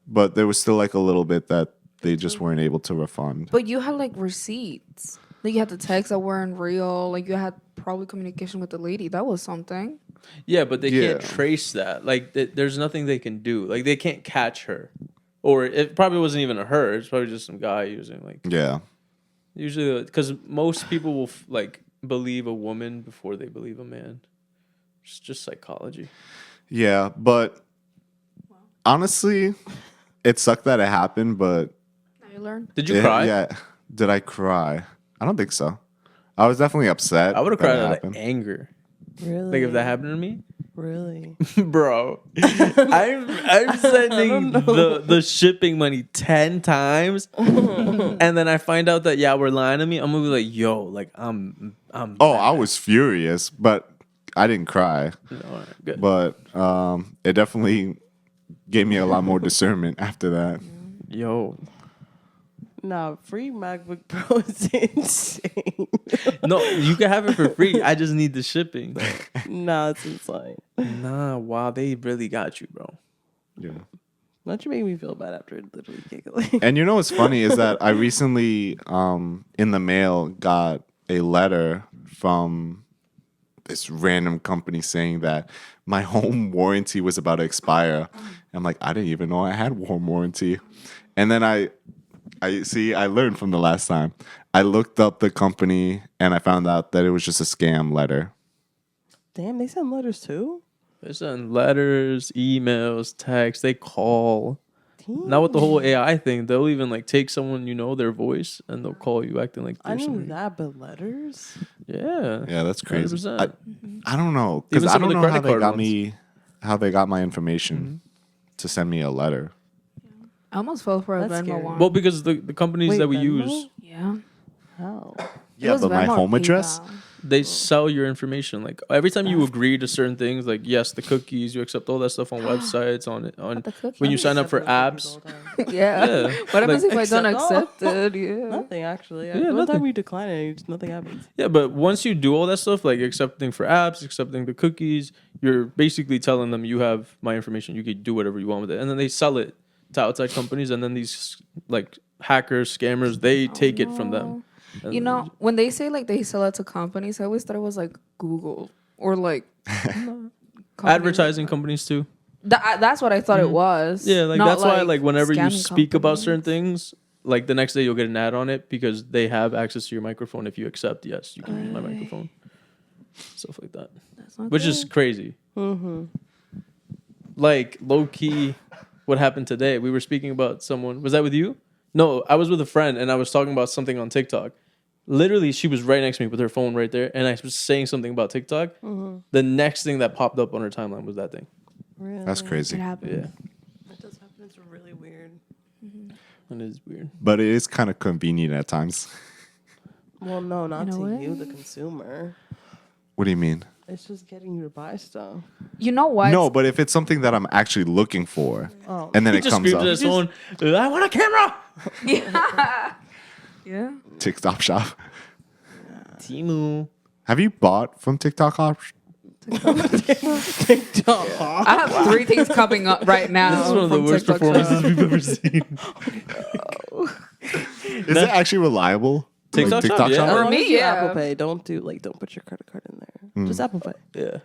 but there was still like a little bit that they just weren't able to refund. But you had like receipts. Like you had the texts that weren't real. Like you had probably communication with the lady. That was something. Yeah, but they can't Yeah. trace that. Like, there's nothing they can do. Like, they can't catch her, or it probably wasn't even a her. It's probably just some guy using like. Yeah. Usually, because most people will like believe a woman before they believe a man. It's just psychology. Yeah, but honestly, it sucked that it happened, but Now you learn. Did you cry? Yeah. Did I cry? I don't think so. I was definitely upset. I would have that cried it out of happened. anger. Really? Like if that happened to me, Really? bro. I'm sending the shipping money 10 times, and then I find out that we're lying to me. I'm gonna be like, yo, like I'm. Oh, I was furious, but I didn't cry. All right, good. But it definitely gave me a lot more discernment after that. Yo. Nah, free MacBook Pro is insane. No, you can have it for free. I just need the shipping. Nah, it's insane. Nah, wow, they really got you, bro. Yeah. Don't you make me feel bad after literally giggling? And you know what's funny is that I recently, in the mail, got a letter from this random company saying that my home warranty was about to expire. I'm like, I didn't even know I had home warranty. And then I learned from the last time. I looked up the company and I found out that it was just a scam letter. Damn, they send letters too? They send letters, emails, texts. They call. Damn. Now with the whole AI thing, they'll even like take someone their voice and they'll call you acting like I they're knew somebody. that, but letters? Yeah. Yeah, that's crazy. 100%. I don't know because Even I some of don't the know how credit they card got ones. me, how they got my information to send me a letter. I almost fell for a That's Venmo scary. one. Well, because the companies Wait, that we Venmo? use, Yeah. How? It Yeah, was but my Venmo or home address. PayPal. they sell your information. Like every time you agree to certain things, like yes, the cookies, you accept all that stuff on websites, on The cookies. when you sign up for apps. Yeah. Yeah. What happens Like, if I don't accept- accept it? Yeah. Nothing, actually. Yeah, One nothing. time you decline it, nothing happens. Yeah, but once you do all that stuff, like accepting for apps, accepting the cookies, you're basically telling them you have my information. You could do whatever you want with it, and then they sell it to outside companies, and then these like hackers, scammers, they take it from them. And You know, when they say like they sell it to companies, I always thought it was like Google or like companies advertising like that. companies too. That's what I thought it was. Yeah, like Not that's why like whenever you scamming speak about companies. certain things, like the next day you'll get an ad on it because they have access to your microphone. If you accept, yes, you can use my microphone. Stuff like that, That's not which is good. crazy. Like low key, what happened today? We were speaking about someone. Was that with you? No, I was with a friend and I was talking about something on TikTok. Literally, she was right next to me with her phone right there, and I was saying something about TikTok. The next thing that popped up on her timeline was that thing. Really? That's It crazy. happened. Yeah, That does happen. It's really weird. it is weird. But it is kind of convenient at times. Well, no, not In a to way. you, the consumer. What do you mean? It's just getting you to buy stuff. You know what? No, but if it's something that I'm actually looking for, Oh. and then He it just comes screams up, at his phone. I want a camera. Yeah. TikTok shop. Timu. Have you bought from TikTok shop? TikTok. I have 3 things coming up right now. This is one of the from worst TikTok performances Shop. we've ever seen. Is it actually reliable? TikTok shop, yeah. As For long me, as you yeah. Apple Pay. Don't put your credit card in there. Just Apple Pay. Yeah.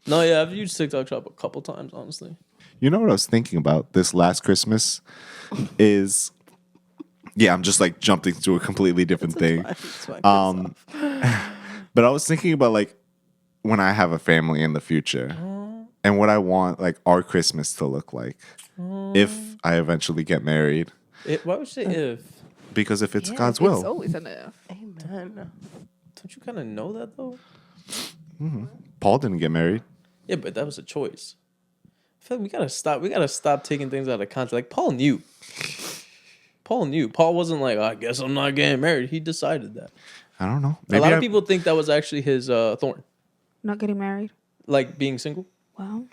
No, yeah, I've used TikTok Shop a couple times, honestly. You know what I was thinking about this last Christmas is, yeah, I'm just like jumping to a completely different thing. It's fine. But I was thinking about like when I have a family in the future and what I want like our Christmas to look like if I eventually get married. Why would you say if? Because if it's Yeah, God's It's will, always an if. Amen. Don't you kind of know that though? Paul didn't get married. Yeah, but that was a choice. I feel like we gotta stop. We gotta stop taking things out of context. Like Paul knew. Paul wasn't like, I guess I'm not getting married. He decided that. I don't know. A lot of people think that was actually his thorn, Not getting married. like being single. Wow.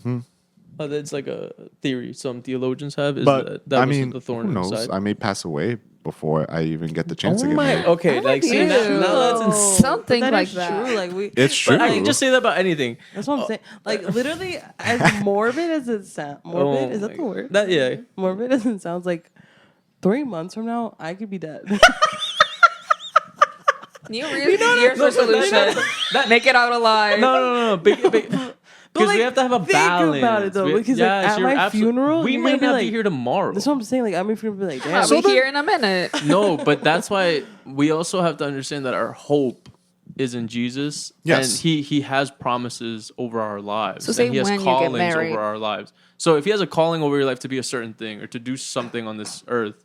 That's like a theory some theologians have. Is But that I was mean, the thorn who knows? inside. I may pass away before I even get the chance to Oh get my! married. Okay, like see Ew. now that's insane. Something That like is that. true. Like It's true. I can just say that about anything. that's what I'm saying. Like literally, as morbid as it sounds. Morbid is that my the word? That yeah. Morbid as it sounds. Like 3 months from now, I could be dead. New Year's resolution. Make it out alive. No. Because we like, have to have a think balance. about it, though, because, like, at you're my funeral, we you're might gonna not be be like- here tomorrow. That's what I'm saying. Like I'm gonna be like, damn. I'll be here in a minute. No, but that's why we also have to understand that our hope is in Jesus. Yes. And he has promises over our lives. So say and he has when you get callings married. over our lives. So if he has a calling over your life to be a certain thing or to do something on this earth,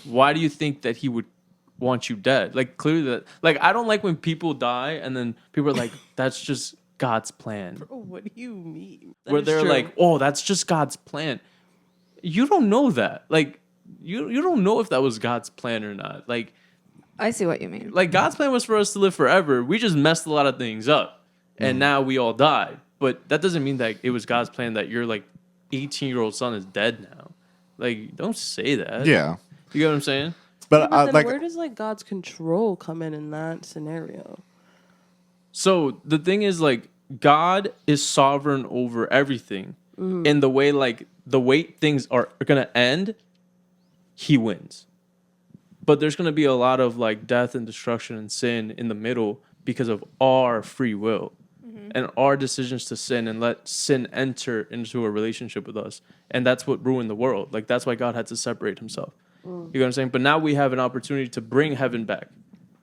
why do you think that he would want you dead? Like clearly that like I don't like when people die and then people are like, that's just God's plan. What do you mean? That Where is they're true. like, oh, that's just God's plan. You don't know that. Like you don't know if that was God's plan or not. Like I see what you mean. God's plan was for us to live forever. We just messed a lot of things up, and now we all died. But that doesn't mean that it was God's plan that you're like 18-year-old son is dead now. Like, don't say that. Yeah. You get what I'm saying? But, But then like, where does like God's control come in that scenario? So the thing is, like, God is sovereign over everything. In the way, like, the way things are gonna end, he wins. But there's gonna be a lot of like death and destruction and sin in the middle because of our free will and our decisions to sin and let sin enter into a relationship with us. And that's what ruined the world. Like, that's why God had to separate himself. You know what I'm saying? But now we have an opportunity to bring heaven back,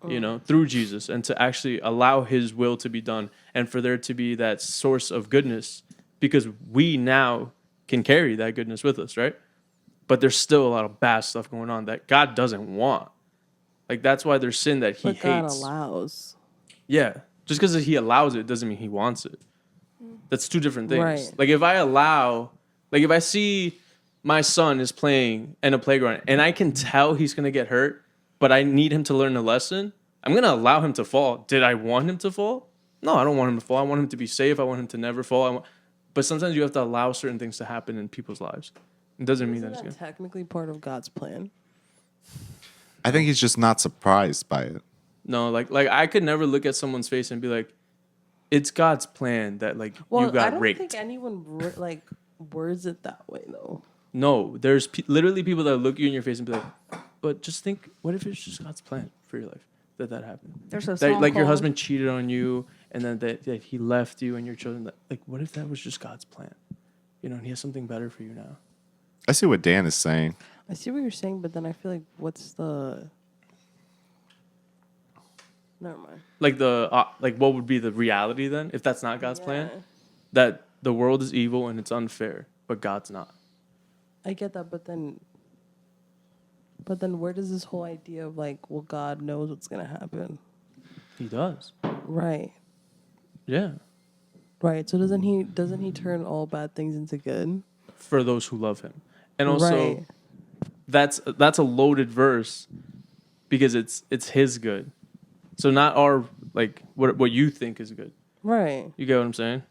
you know, through Jesus, and to actually allow his will to be done, and for there to be that source of goodness, because we now can carry that goodness with us, right? But there's still a lot of bad stuff going on that God doesn't want. Like, that's why there's sin that he But God hates. allows. Yeah. Just because he allows it doesn't mean he wants it. That's two different things. Right. Like, if I see my son is playing in a playground and I can tell he's going to get hurt, but I need him to learn a lesson, I'm going to allow him to fall. Did I want him to fall? No, I don't want him to fall. I want him to be safe. I want him to never fall. But sometimes you have to allow certain things to happen in people's lives. It doesn't mean Isn't that's that good. technically part of God's plan? I think he's just not surprised by it. No, like I could never look at someone's face and be like, it's God's plan that, like, Well, you got I don't raped. think anyone like words it that way though. No, there's literally people that look you in your face and be like, but just think, what if it's just God's plan for your life that happened? There's a That, song like, your called- husband cheated on you, and then that he left you and your children. Like, what if that was just God's plan? You know, and he has something better for you now. I see what Dan is saying. I see what you're saying, but then I feel like what's the? Never mind. Like what would be the reality then if that's not God's plan? Yeah. That the world is evil and it's unfair, but God's not. I get that, but then where does this whole idea of like, well, God knows what's gonna happen, He does. right? Yeah. Right. So doesn't he turn all bad things into good? For those who love him. And also Right. that's a loaded verse because it's his good. So not our, like, what you think is good. Right. You get what I'm saying?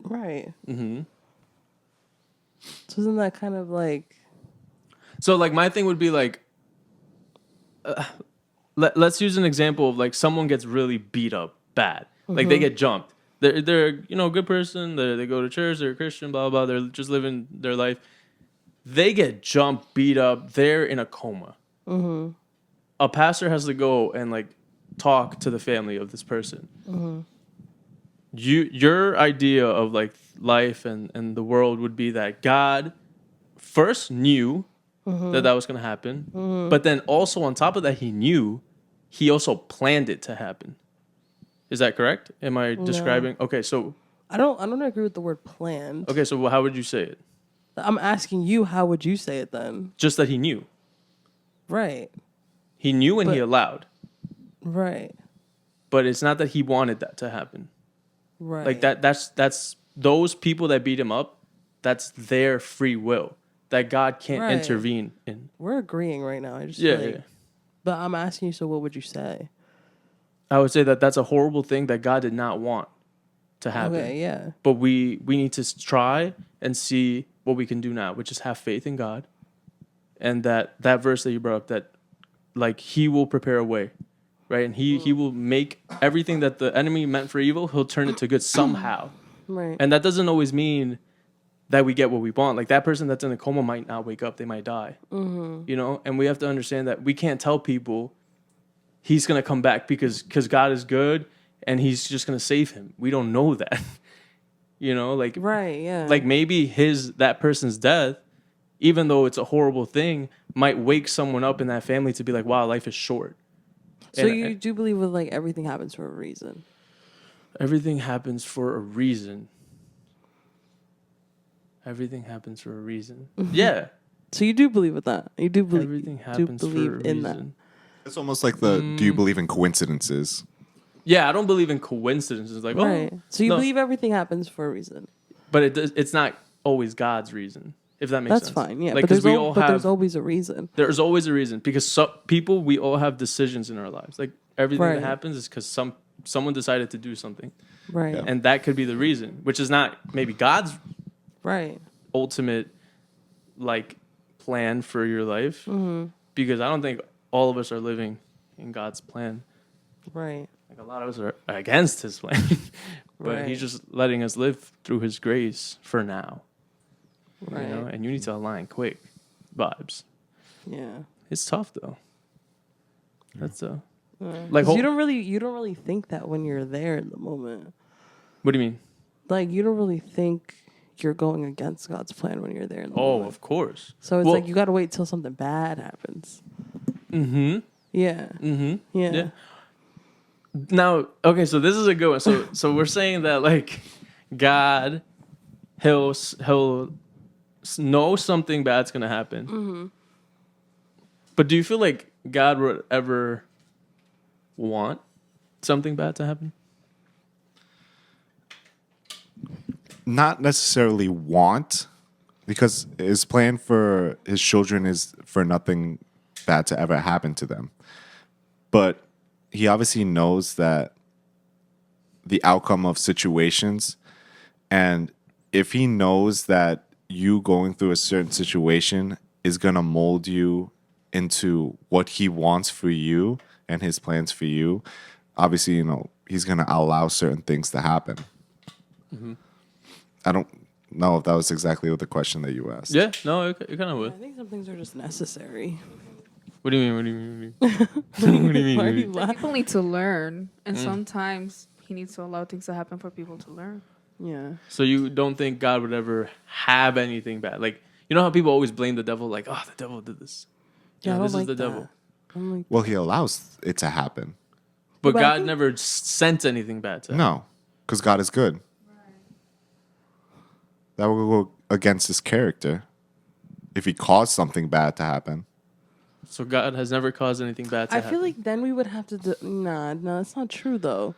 Right. Mm-hmm. So isn't that kind of like? So, like, my thing would be like, let's use an example of, like, someone gets really beat up bad. Like, they get jumped. They're a good person. They go to church. They're a Christian. Blah blah. They're just living their life. They get jumped, beat up. They're in a coma. Mm-hmm. A pastor has to go and, like, talk to the family of this person. Mm-hmm. Your idea of, like, life and the world would be that God first knew that was going to happen, but then also on top of that, he also planned it to happen. Is that correct? Am I describing? Okay, so I don't agree with the word planned. how would you say it? I'm asking you, how would you say it then? Just that he knew. Right. He knew and he But- allowed, Right. but it's not that he wanted that to happen. Right. Like that's those people that beat him up, that's their free will that God can't Right. intervene in. We're agreeing right now. I just Yeah, like, yeah. But I'm asking you. So what would you say? I would say that that's a horrible thing that God did not want to happen. Okay. Yeah. But we need to try and see what we can do now, which is have faith in God. And that verse that you brought up, that, like, he will prepare a way, right? And he will make everything that the enemy meant for evil, he'll turn it to good somehow. Right. And that doesn't always mean that we get what we want. Like, that person that's in a coma might not wake up. They might die, you know? And we have to understand that we can't tell people he's going to come back because God is good and he's just going to save him. We don't know that, you know? Like, Right. Yeah. like maybe that person's death, even though it's a horrible thing, might wake someone up in that family to be like, wow, life is short. So And- you do believe with like everything happens for a reason. Everything happens for a reason. Everything happens for a reason. Yeah. So you do believe with that. You do believe. Everything do happens for a believe reason. in that. It's almost like do you believe in coincidences? Yeah, I don't believe in coincidences. Like, Right. oh, So you no. believe everything happens for a reason. But it's not always God's reason, if that makes That's sense. fine. Yeah. Like, but 'cause there's we all have, there's always a reason. there's always a reason, because we all have decisions in our lives. Like, everything Right. that happens is because someone decided to do something. Right. Yeah. And that could be the reason, which is not maybe God's Right. ultimate like plan for your life, because I don't think all of us are living in God's plan. Right. Like a lot of us are against His plan, but He's Right. just letting us live through His grace for now. Right. You know, and you need to align quick. Vibes. Yeah. It's tough though. That's Like Like, you don't really think that when you're there in the moment. what do you mean? Like you don't really think you're going against God's plan when you're there in the Oh, moment. of course. So it's Well- like you got to wait till something bad happens. Mm-hmm. Yeah. Mm-hmm. Yeah. Yeah. Now, okay, so this is a good one. So we're saying that like God, he'll know something bad's gonna happen. But do you feel like God would ever want something bad to happen? Not necessarily want, because his plan for his children is for nothing bad to ever happen to them. But he obviously knows that the outcome of situations, and if he knows that you going through a certain situation is going to mold you into what he wants for you and his plans for you, obviously, he's going to allow certain things to happen. I don't know if that was exactly what the question that you asked. Yeah, no, it kind of I would. think some things are just necessary. What do you mean? What do you mean? What do you mean? What do you mean? Why What are do you you mean? laughing? People need to learn, and sometimes he needs to allow things to happen for people to learn. Yeah. So you don't think God would ever have anything bad? Like, you know how people always blame the devil, like, oh, the devil did this. Yeah, I Yeah, don't this like is the that. devil. I'm like, Well, he allows it to happen. But But I God think- never sent anything bad to him. No, because God is good. That will go against his character if he caused something bad to happen. So God has never caused anything bad to I happen. feel like then we would have to no, that's not true though.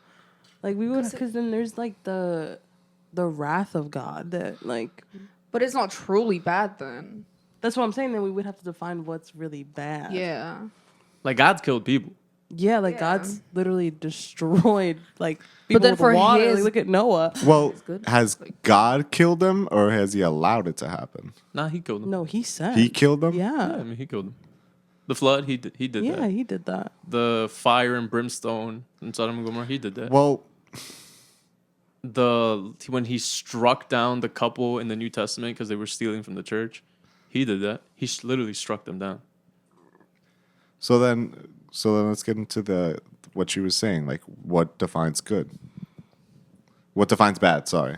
Like we would, because then there's like the wrath of God that like, But it's not truly bad then. that's what I'm saying. Then we would have to define what's really bad. Yeah. Like, God's killed people. Yeah, like Yeah. God's literally destroyed like But people then with for water. his- Like, look at Noah. Well, good. has God killed him or has he allowed it to happen? Nah, he killed them. No, he said He killed them? Yeah, I Yeah, mean, he killed them. The flood, he did yeah, that. he did that. The fire and brimstone in Sodom and Gomorrah, he did that. Well, When he struck down the couple in the New Testament because they were stealing from the church, he did that. He literally struck them down. so then let's get into what you were saying. Like, what defines good? What defines bad? Sorry.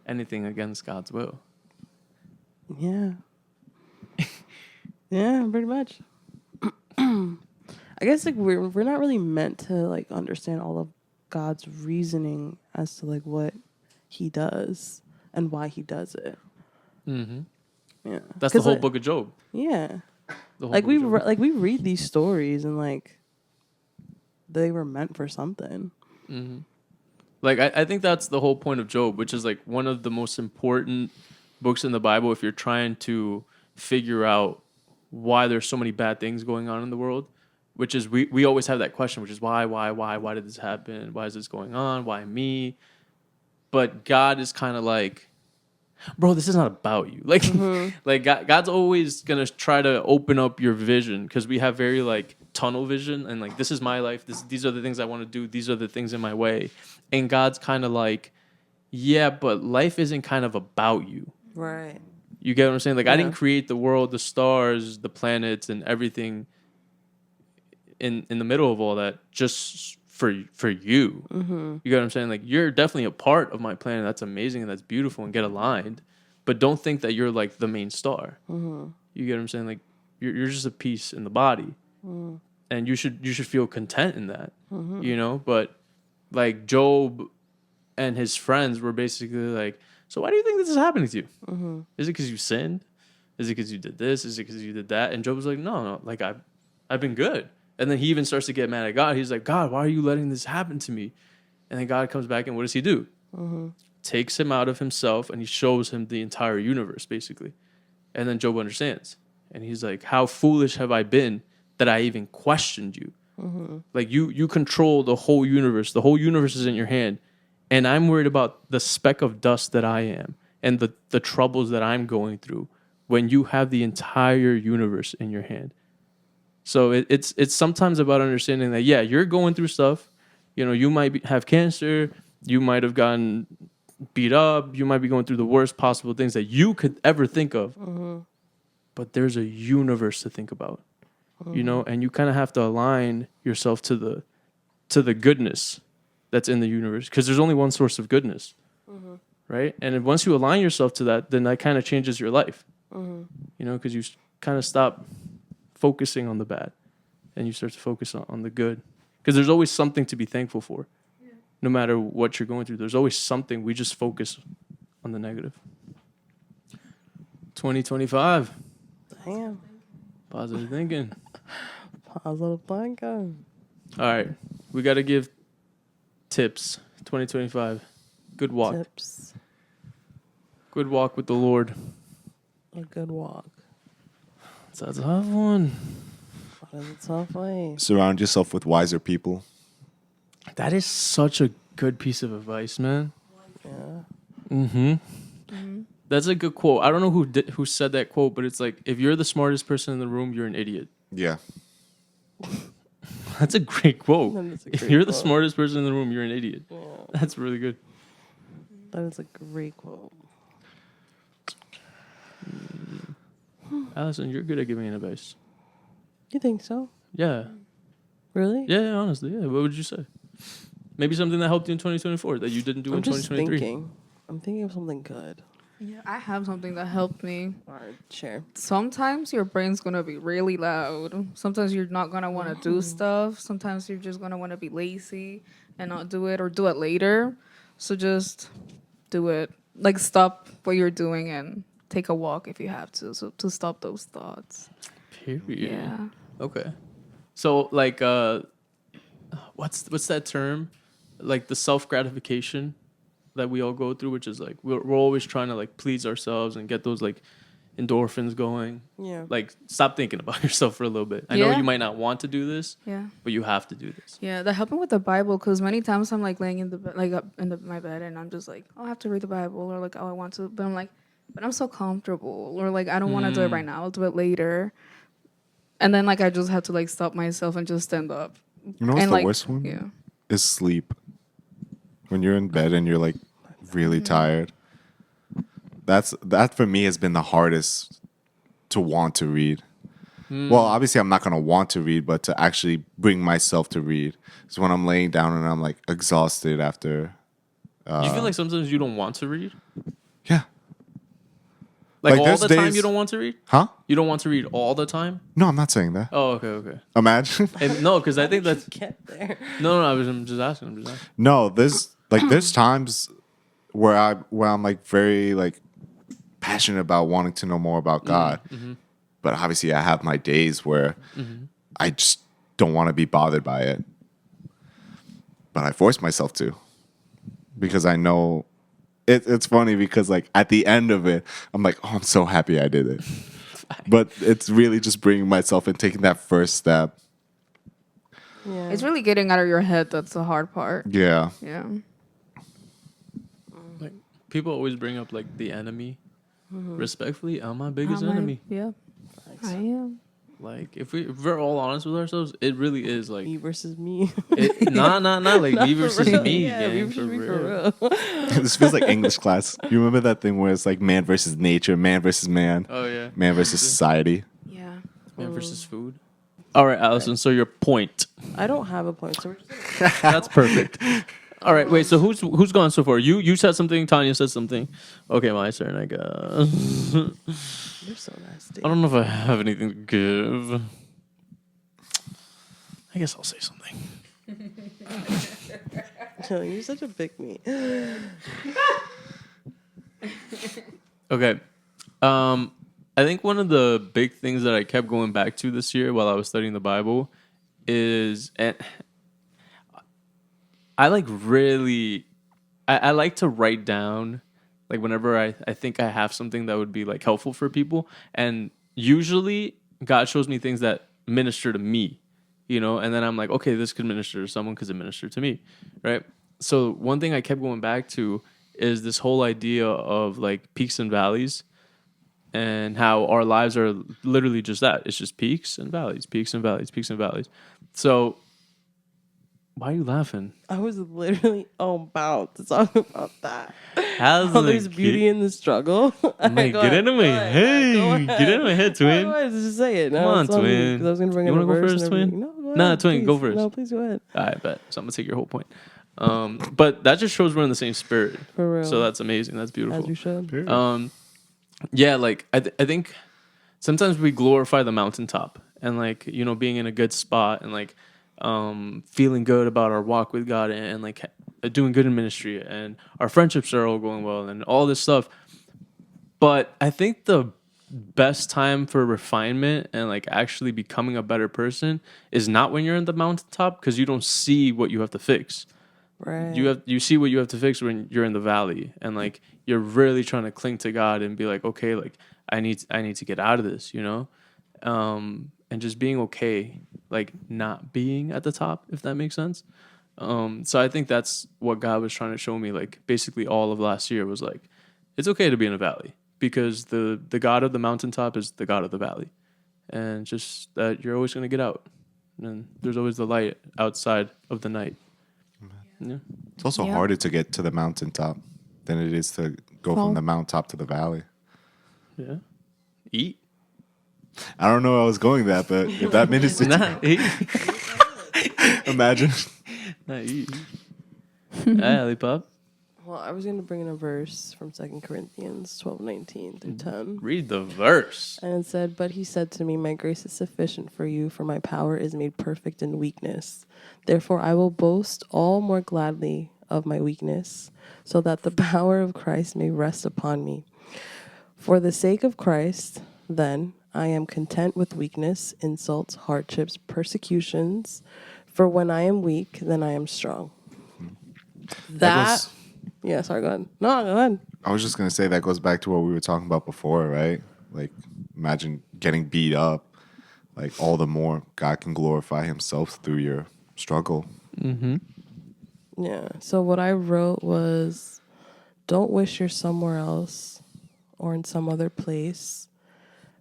Anything against God's will. Yeah. Yeah, pretty much. I guess like we're not really meant to like understand all of God's reasoning as to like what he does and why he does it. Mm-hmm. Yeah. That's the 'Cause, whole like, book of Job. Yeah. The whole Like book of Job. we read these stories and like they were meant for something. Mm-hmm. Like, I think that's the whole point of Job, which is like one of the most important books in the Bible if you're trying to figure out why there's so many bad things going on in the world, which is we always have that question, which is why did this happen? Why is this going on? Why me? But God is kind of like, bro, this is not about you. Like, like God's always gonna try to open up your vision because we have very like tunnel vision and like this is my life. These are the things I want to do. These are the things in my way, and God's kind of like, yeah, but life isn't kind of about you. Right. You get what I'm saying? Like I Yeah. didn't create the world, the stars, the planets, and everything in the middle of all that just for you. Mm-hmm. You get what I'm saying? Like you're definitely a part of my planet. That's amazing and that's beautiful and get aligned. But don't think that you're like the main star. Mm-hmm. You get what I'm saying? Like you're just a piece in the body, and you should feel content in that. You know. But like Job and his friends were basically like, so why do you think this is happening to you? Is it because you sinned? Is it because you did this? Is it because you did that? And Job was like, no, like I've been good. And then he even starts to get mad at God. He's like, God, why are you letting this happen to me? And then God comes back and what does he do? Takes him out of himself and he shows him the entire universe, basically. And then Job understands. And he's like, how foolish have I been that I even questioned you? Like you control the whole universe. The whole universe is in your hand. And I'm worried about the speck of dust that I am. and the troubles that I'm going through when you have the entire universe in your hand. So it's sometimes about understanding that, yeah, you're going through stuff. You know, you might have cancer. You might have gotten beat up. You might be going through the worst possible things that you could ever think of. But there's a universe to think about, you know, and you kind of have to align yourself to the goodness that's in the universe, because there's only one source of goodness, right? And if once you align yourself to that, then that kind of changes your life, you know, because you kind of stop focusing on the bad and you start to focus on the good, because there's always something to be thankful for. No matter what you're going through, there's always something. We just focus on the negative. 2025. Damn. Positive thinking. Positive thinking. All right. We got to give tips. 2025. Good walk. Tips. Good walk with the Lord. A good walk. That's a tough one. What is a tough way? Surround yourself with wiser people. That is such a good piece of advice, man. Yeah. That's a good quote. I don't know who said that quote, but it's like, if you're the smartest person in the room, you're an idiot. Yeah. That's a great quote. That is a If great you're the quote. smartest person in the room, you're an idiot. Yeah. That's really good. That is a great quote. Allison, you're good at giving advice. You think so? Yeah. Really? Yeah, honestly. Yeah. What would you say? Maybe something that helped you in 2024 that you didn't do I'm in just 2023. thinking. I'm thinking of something good. Yeah, I have something that helped me. All right, share. Sometimes your brain's gonna be really loud. Sometimes you're not gonna want to do stuff. Sometimes you're just gonna want to be lazy and not do it, or do it later. So just do it. Like, stop what you're doing and take a walk if you have to. So to stop those thoughts. Period. Yeah. Okay. So like what's that term? Like the self-gratification that we all go through, which is like we're always trying to like please ourselves and get those like endorphins going. Yeah. Like, stop thinking about yourself for a little bit. I know Yeah. you might not want to do this, Yeah. but you have to do this. Yeah, that helped me with the Bible, because many times I'm like laying in the bed, like up in my bed, and I'm just like, oh, I have to read the Bible, or like, oh, I want to, but I'm like, but I'm so comfortable, or like, I don't want to do it right now. I'll do it later. And then like I just have to like stop myself and just stand up. You know what's And the like, worst one? yeah, Is sleep. When you're in bed and you're like really tired. That for me has been the hardest to want to read. Well, obviously I'm not gonna want to read, but to actually bring myself to read. So when I'm laying down and I'm like exhausted after. You feel like sometimes you don't want to read? Yeah. Like Like, all there's the time days- you don't want to read? Huh? You don't want to read all the time? No, I'm not saying that. Oh, okay. Imagine. And no, because I think that's Get there. no. I'm just asking. No, there's times where I'm like very like passionate about wanting to know more about God. But obviously I have my days where I just don't want to be bothered by it. But I force myself to. Because I know it's funny because like at the end of it, I'm like, oh, I'm so happy I did it. But it's really just bringing myself and taking that first step. Yeah. it's really getting out of your head that's the hard part. Yeah. Yeah. Like, people always bring up like the enemy. Respectfully, I'm my biggest I'm like, enemy. Yeah, I am. Like, if we're all honest with ourselves, it really is like Me versus me. nah, like me For versus real. me, Yeah, gang, me for versus me real. for real. This feels like English class. You remember that thing where it's like man versus nature, man versus man, Oh yeah, man versus society? Yeah. man versus food. All right, Allison. So your point. I don't have a point, so we're just That's perfect. All right, wait. So who's gone so far? You said something. Tanya said something. Okay, my turn. I guess. you're so nasty. I don't know if I have anything to give. I guess I'll say something. You're such a pick me. Okay. I think one of the big things that I kept going back to this year while I was studying the Bible is, and I like really, I like to write down, like whenever I think I have something that would be like helpful for people. And usually God shows me things that minister to me, you know, and then I'm like, okay, this could minister to someone because it ministered to me, right? So one thing I kept going back to is this whole idea of like peaks and valleys, and how our lives are literally just that. It's just peaks and valleys, peaks and valleys, peaks and valleys. So why are you laughing? I was literally about to talk about that. How's Oh, there's beauty in the struggle. Like, Go get ahead. into my Go ahead. head. Go Get ahead. into my head, twin. Go ahead, just say it. No, Come on, it's me, twin. 'cause I was gonna bring You in a wanna go verse first, and twin? everything. No, go Nah, ahead, twin, go please. first. No, please go ahead. I bet. So I'm gonna take your whole point. But that just shows we're in the same spirit. For real. So that's amazing. That's As beautiful. we should. Yeah, like I think sometimes we glorify the mountaintop and like, you know, being in a good spot and like feeling good about our walk with God and like doing good in ministry and our friendships are all going well and all this stuff. But I think the best time for refinement and like actually becoming a better person is not when you're in the mountaintop, because you don't see what you have to fix. Right. You see what you have to fix when you're in the valley, and like you're really trying to cling to God and be like, okay, like I need to get out of this, you know, and just being okay, like not being at the top, if that makes sense. So I think that's what God was trying to show me, like basically all of last year was like, it's okay to be in a valley, because the God of the mountaintop is the God of the valley, and just that you're always going to get out, and there's always the light outside of the night. Yeah. It's also Yeah. harder to get to the mountaintop than it is to go Well- from the mountaintop to the valley. Yeah. Eat. I don't know where I was going that, but if that made it, Not eat. imagine. Not eat. Alley pop. Well, I was going to bring in a verse from 2 Corinthians 12:19 through 10. Read the verse. And it said, "But he said to me, my grace is sufficient for you, for my power is made perfect in weakness. Therefore, I will boast all more gladly of my weakness, so that the power of Christ may rest upon me. For the sake of Christ, then, I am content with weakness, insults, hardships, persecutions. For when I am weak, then I am strong." That, yeah, sorry, go ahead. No, go ahead. I was just gonna say that goes back to what we were talking about before, right? Like, imagine getting beat up. Like, all the more God can glorify Himself through your struggle. Yeah. So what I wrote was, don't wish you're somewhere else or in some other place,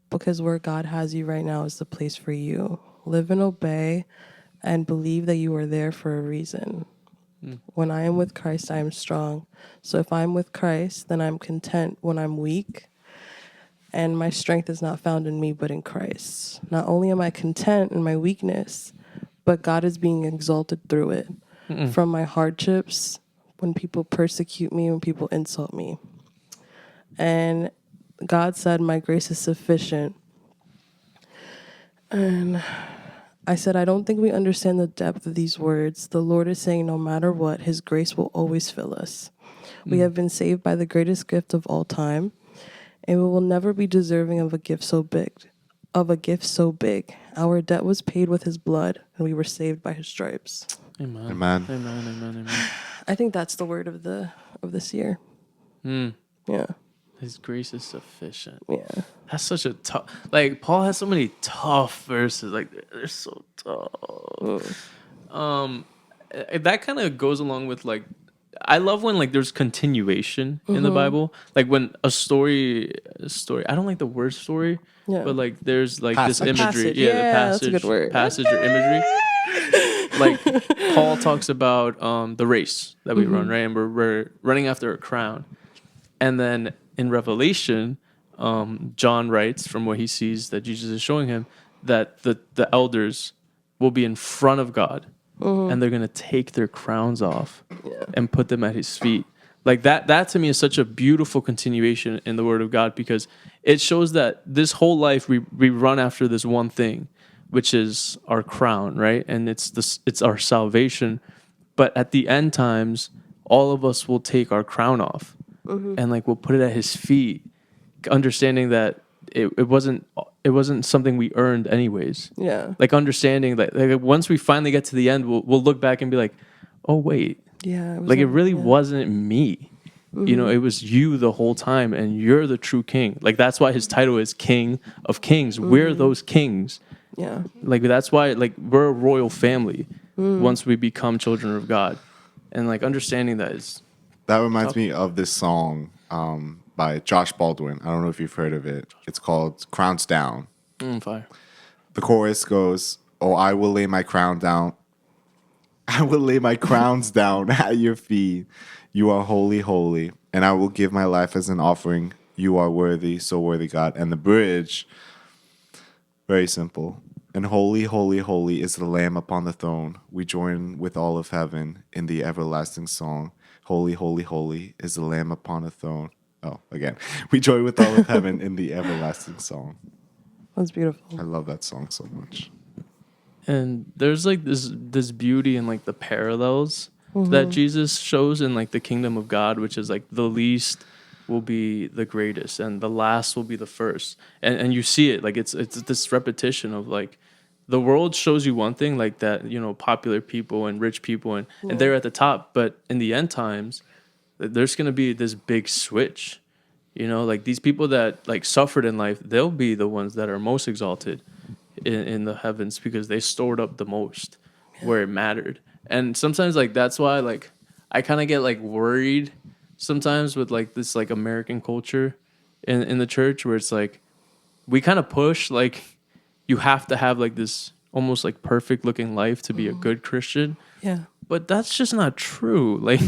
because where God has you right now is the place for you. Live and obey and believe that you are there for a reason. When I am with Christ, I am strong. So if I'm with Christ, then I'm content when I'm weak. And my strength is not found in me, but in Christ. Not only am I content in my weakness, but God is being exalted through it. From my hardships, when people persecute me, when people insult me. And God said, my grace is sufficient. And I said, I don't think we understand the depth of these words. The Lord is saying, no matter what, His grace will always fill us. We have been saved by the greatest gift of all time, and we will never be deserving of a gift so big. Our debt was paid with His blood, and we were saved by His stripes. Amen. Amen. Amen. Amen. Amen. I think that's the word of this year. Yeah, His grace is sufficient. yeah. That's such a tough. Like Paul has so many tough verses. Like they're so tough. That kind of goes along with like, I love when like there's continuation in the Bible. Like when a story. I don't like the word story, Yeah. but like there's like Passage. this imagery. Passage. Yeah, the Yeah, passage. that's a good word. Passage or imagery. Like Paul talks about the race that we run, right? And we're running after a crown. And then in Revelation, John writes from what he sees that Jesus is showing him that the elders will be in front of God and they're going to take their crowns off and put them at his feet. Like that to me is such a beautiful continuation in the word of God, because it shows that this whole life we run after this one thing, which is our crown, right? And it's our salvation. But at the end times, all of us will take our crown off and like we'll put it at his feet, understanding that it wasn't something we earned anyways. Yeah. Like understanding that like once we finally get to the end, we'll look back and be like, oh wait, Yeah. like it really wasn't me. You know, it was you the whole time, and you're the true king. Like that's why his title is King of Kings. We're those kings. Yeah. Like that's why like we're a royal family once we become children of God. And like understanding that is That reminds me of this song by Josh Baldwin. I don't know if you've heard of it. It's called Crowns Down. Fire. The chorus goes, "Oh, I will lay my crown down. I will lay my crowns down at your feet. You are holy, holy. And I will give my life as an offering. You are worthy, so worthy, God." And the bridge, very simple. "And holy, holy, holy is the Lamb upon the throne. We join with all of heaven in the everlasting song. Holy, holy, holy is the Lamb upon the throne." Oh, again. "We join with all of heaven in the everlasting song." That's beautiful. I love that song so much. And there's like this beauty in like the parallels that Jesus shows in like the kingdom of God, which is like the least will be the greatest and the last will be the first. And you see it like it's this repetition of like the world shows you one thing, like that, you know, popular people and rich people and they're at the top, but in the end times there's going to be this big switch. You know, like these people that like suffered in life, they'll be the ones that are most exalted in the heavens because they stored up the most where it mattered. And sometimes like that's why like I kind of get like worried sometimes with like this like American culture in the church where it's like we kind of push like you have to have like this almost like perfect looking life to be a good Christian. Yeah. But that's just not true. Like,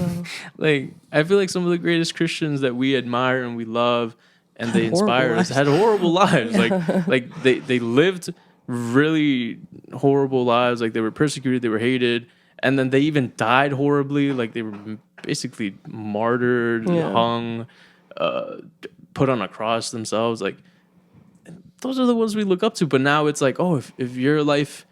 like I feel like some of the greatest Christians that we admire and we love and they inspire us had horrible lives. Like they lived really horrible lives. Like they were persecuted, they were hated, and then they even died horribly. Like they were basically martyred, hung, put on a cross themselves. Like those are the ones we look up to. But now it's like, oh, if your life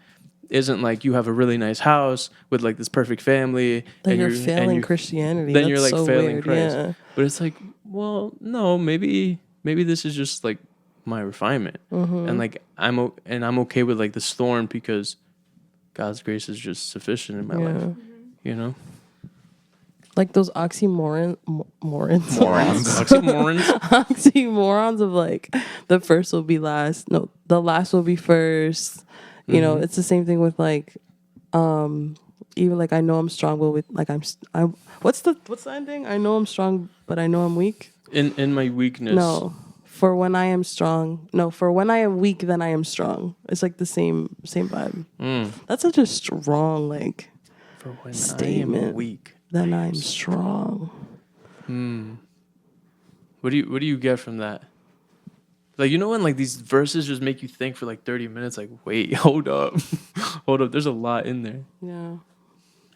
isn't like you have a really nice house with like this perfect family, Then you're failing Christianity. Then That's you're like so failing weird. Christ. Yeah. But it's like, well, no, maybe this is just like my refinement, and like I'm okay with like the storm because God's grace is just sufficient in my life. You know, Like those oxymorons. oxymorons. Oxymorons of like the first will be last. No, the last will be first. You know, it's the same thing with like, even like I know I'm strong, but with like what's the ending? I know I'm strong, but I know I'm weak. In my weakness. No, for when I am strong. No, for when I am weak, then I am strong. It's like the same vibe. That's such a strong like For when I statement. am weak, then I'm strong. What do you get from that? Like, you know when like these verses just make you think for like 30 minutes, like, wait, hold up. Hold up, there's a lot in there. Yeah.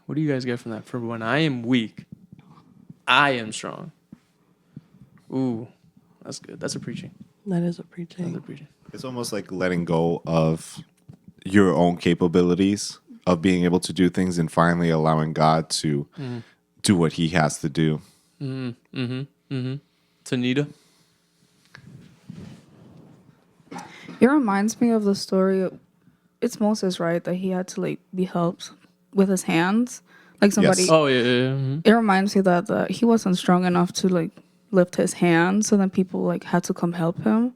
What do you guys get from that? For when I am weak, I am strong. Ooh, that's good. That's a preaching. That is a That's a preaching. preaching. It's almost like letting go of your own capabilities of being able to do things and finally allowing God to do what he has to do. Tanita? It reminds me of the story. It's Moses, right? That he had to like be helped with his hands. Like somebody. Yes. Oh, yeah. It reminds me that he wasn't strong enough to like lift his hands, so then people like had to come help him.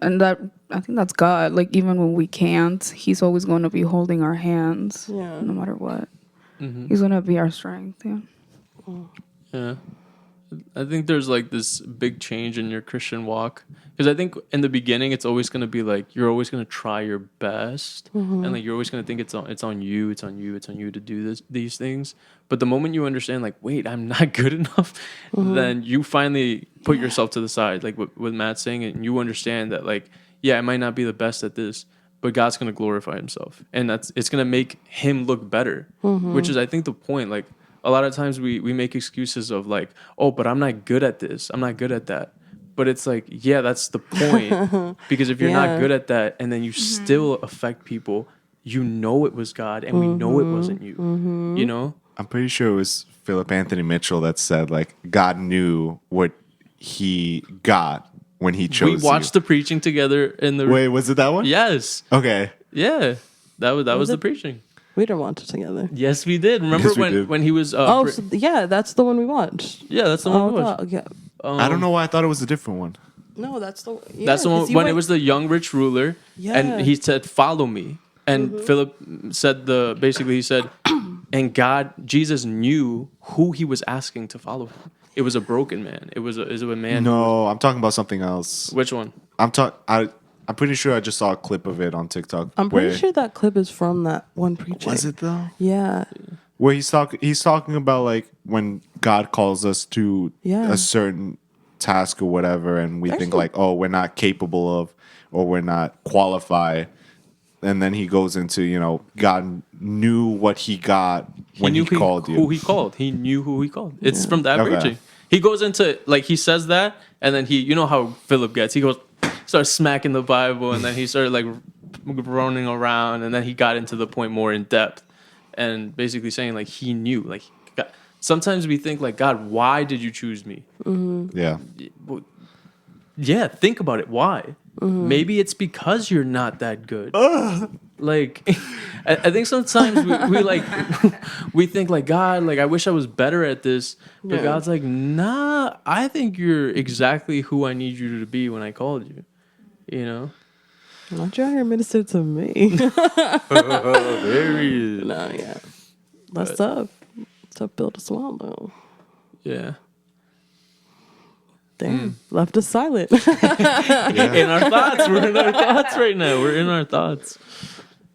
And that I think that's God. Like even when we can't, He's always going to be holding our hands, Yeah. no matter what. He's going to be our strength. Yeah. Yeah. I think there's like this big change in your Christian walk. Because I think in the beginning, it's always going to be like, you're always going to try your best. And like, you're always going to think it's on you to do these things. But the moment you understand, like, wait, I'm not good enough, then you finally put yourself to the side. Like with Matt saying it, and you understand that like, yeah, I might not be the best at this, but God's going to glorify himself. And it's going to make him look better, which is, I think, the point. Like, a lot of times we make excuses of like, oh, but I'm not good at this. I'm not good at that. But it's like, yeah, that's the point. Because if you're not good at that and then you still affect people, you know it was God and we know it wasn't you. You know? I'm pretty sure it was Philip Anthony Mitchell that said, like, God knew what he got when he chose We watched you. the preaching together in the... Wait, was it that one? Yes. Okay. Yeah. That was the it? preaching. We didn't watch it together. Yes, we did. Remember Yes, we did. when he was... Oh, so, yeah, that's the one we watched. yeah, that's the one we Oh, watched. yeah. I don't know why I thought it was a different one. No, that's the. Yeah, That's the 'cause one you when it went- was the young rich ruler, Yeah. and he said, "Follow me." And Philip said basically he said, And Jesus knew who he was asking to follow him. It was a broken man. It was a man. No, I'm talking about something else. Which one? I'm pretty sure I just saw a clip of it on TikTok. I'm pretty sure that clip is from that one preacher. Was it though? Yeah. Where he's talking about like when God calls us to Yeah. a certain task or whatever, and we think Actually- like, oh, we're not capable of, or we're not qualified. And then he goes into, God knew what he got when he called you. Who he called. He knew who he called. It's from that Okay. preaching. He goes into, like, he says that, and then you know how Philip gets. He starts smacking the Bible, and then he started, like, running around, and then he got into the point more in depth, and basically saying, like, he knew. Like, God, sometimes we think, like, God, why did you choose me? Yeah. Yeah, think about it. Why? Maybe it's because you're not that good. Like, I think sometimes we like we think like, God, like I wish I was better at this, but Yeah. God's like, nah, I think you're exactly who I need you to be when I called you. You know? I'm not trying to minister to me. There he is. No, yeah. That's tough. Tough pill to swallow. Yeah. Damn. Left us silent. In our thoughts, we're in our thoughts right now. We're in our thoughts.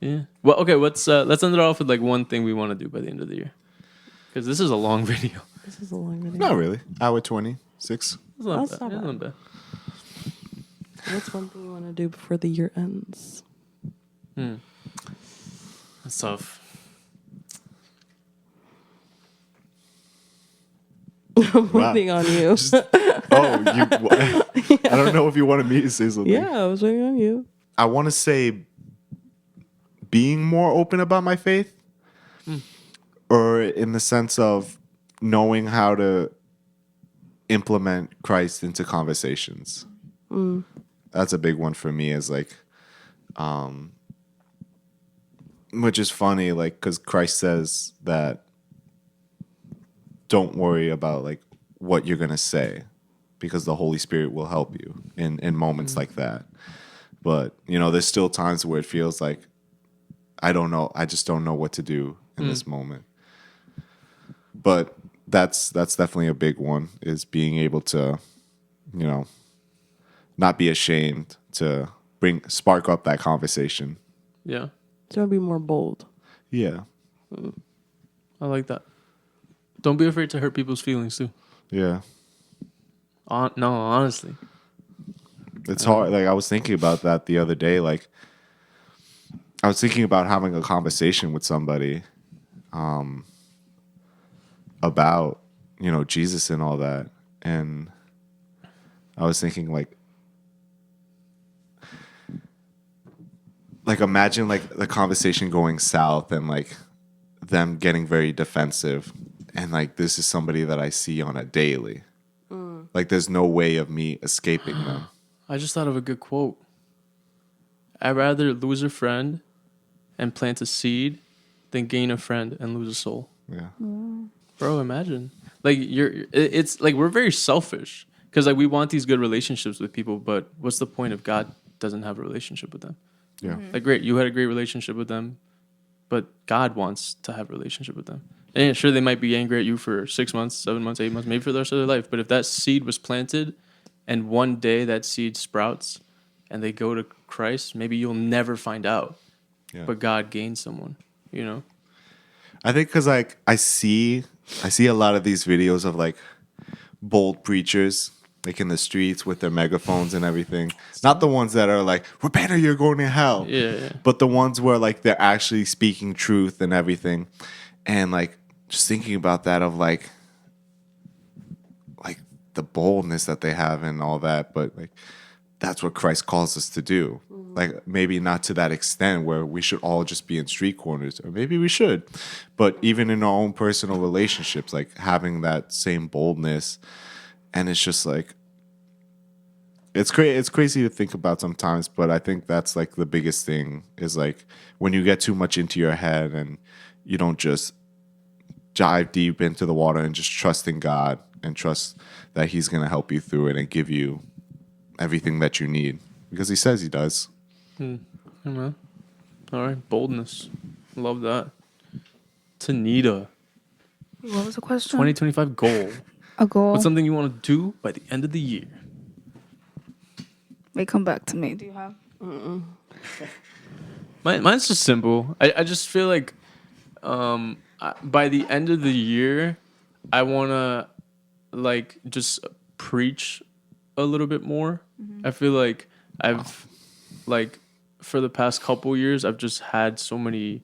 Yeah. Well, okay. Let's end it off with like one thing we want to do by the end of the year, because this is a long video. This is a long video. Not really. Hour 26. It's not That's bad. not It's not bad. What's one thing you want to do before the year ends? That's tough. I'm waiting on you. I don't know if you wanted me to say something. Yeah, I was waiting on you. I want to say being more open about my faith, or in the sense of knowing how to implement Christ into conversations. That's a big one for me, is like, which is funny, like, because Christ says that don't worry about like what you're going to say, because the Holy Spirit will help you in moments like that. But, there's still times where it feels like, I don't know. I just don't know what to do in this moment. But that's definitely a big one, is being able to, not be ashamed to spark up that conversation. Yeah. It's going to be more bold. Yeah. I like that. Don't be afraid to hurt people's feelings too. Yeah. No, honestly. It's hard. Like, I was thinking about that the other day. Like, I was thinking about having a conversation with somebody about, Jesus and all that. And I was thinking, like, imagine, like, the conversation going south and, like, them getting very defensive. And, like, this is somebody that I see on a daily. Like, there's no way of me escaping them. I just thought of a good quote. I'd rather lose a friend and plant a seed than gain a friend and lose a soul. Yeah. Bro, imagine. Like it's like we're very selfish because like we want these good relationships with people, but what's the point if God doesn't have a relationship with them? Yeah. Like great, you had a great relationship with them, but God wants to have a relationship with them. And yeah, sure, they might be angry at you for 6 months, 7 months, 8 months, maybe for the rest of their life. But if that seed was planted and one day that seed sprouts and they go to Christ, maybe you'll never find out. Yeah. But God gains someone, I think because like I see a lot of these videos of like bold preachers like in the streets with their megaphones and everything. Not the ones that are like, repent or you're going to hell. Yeah. But the ones where like they're actually speaking truth and everything. And like just thinking about that of like the boldness that they have and all that, but like that's what Christ calls us to do. Like maybe not to that extent where we should all just be in street corners, or maybe we should, but even in our own personal relationships, like having that same boldness. And it's just like it's crazy to think about sometimes, but I think that's like the biggest thing is like when you get too much into your head and you don't just dive deep into the water and just trust in God and trust that He's going to help you through it and give you everything that you need, because He says He does. All right, boldness. Love that. Tanita, What was the question? 2025 goal. A goal. What's something you want to do by the end of the year? May come back to me. Do you have? Mine's just simple. I just feel like by the end of the year, I want to like just preach a little bit more. I feel like I've like for the past couple years, I've just had so many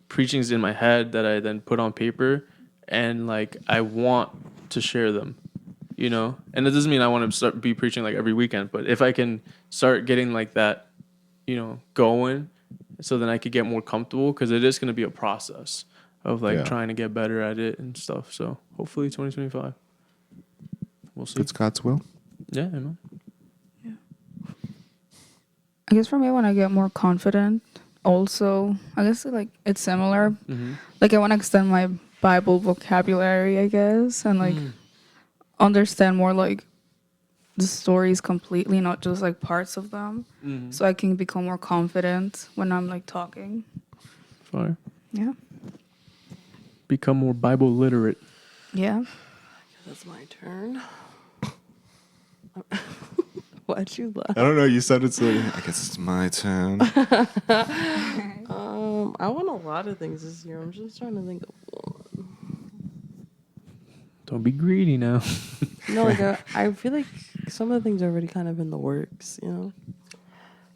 preachings in my head that I then put on paper, and like I want to share them, you know. And it doesn't mean I want to be preaching like every weekend, but if I can start getting like that, you know, going, so then I could get more comfortable, because it is going to be a process of like Yeah. trying to get better at it and stuff. So hopefully 2025, we'll see. It's God's will. Yeah, I know. I guess for me, when I get more confident, also, I guess like it's similar. Mm-hmm. Like I want to extend my Bible vocabulary, I guess, and like understand more like the stories completely, not just like parts of them, Mm-hmm. so I can become more confident when I'm like talking. Fire. Yeah, Become more Bible literate. yeah. That's my turn. Why'd you laugh? I don't know. You said it's. I guess it's my turn. I want a lot of things this year. I'm just trying to think of one. Don't be greedy now. No, like I feel like some of the things are already kind of in the works, you know?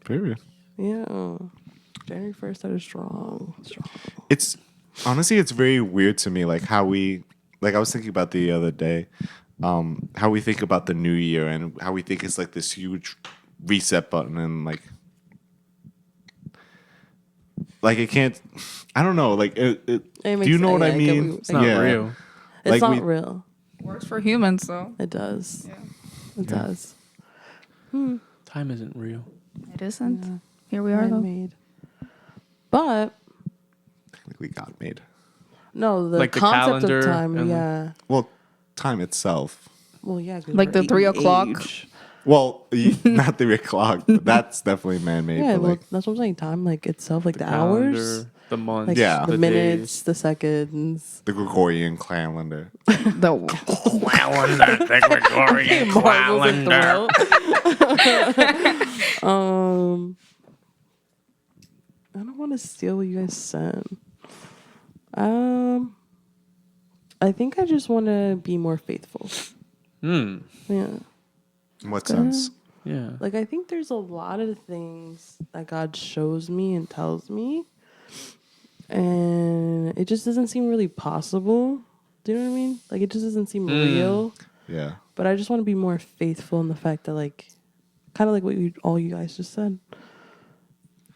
Period. Yeah. January 1st started strong. It's honestly, it's very weird to me, like how we, like I was thinking about the other day, how we think about the new year and how we think it's like this huge reset button and like it can't. I don't know. Like, It do makes- you know what I get mean? what It's not Yeah. real. It's Like not we- real. Works for humans, though. It does. Yeah. It does. Time isn't real. It isn't. Yeah. Here we are, though. Man-made. But Technically, God made. no, the Like the concept calendar of time, and, like- yeah. Well, time itself. Well, yeah. 'cause Like we're the 3 o'clock? age. Well, not 3 o'clock, but that's definitely man-made. Yeah, but well, like, that's what I'm saying. Time, like itself, like the calendar, hours, the months, like Yeah. the the minutes, days. the seconds. the Gregorian calendar. The I don't want to steal what you guys said. I think I just want to be more faithful. Hmm. Yeah. In what sense? Yeah. Like, I think there's a lot of things that God shows me and tells me, and it just doesn't seem really possible. Do you know what I mean? Like, it just doesn't seem real. Yeah. But I just want to be more faithful in the fact that, like, kind of like what all you guys just said.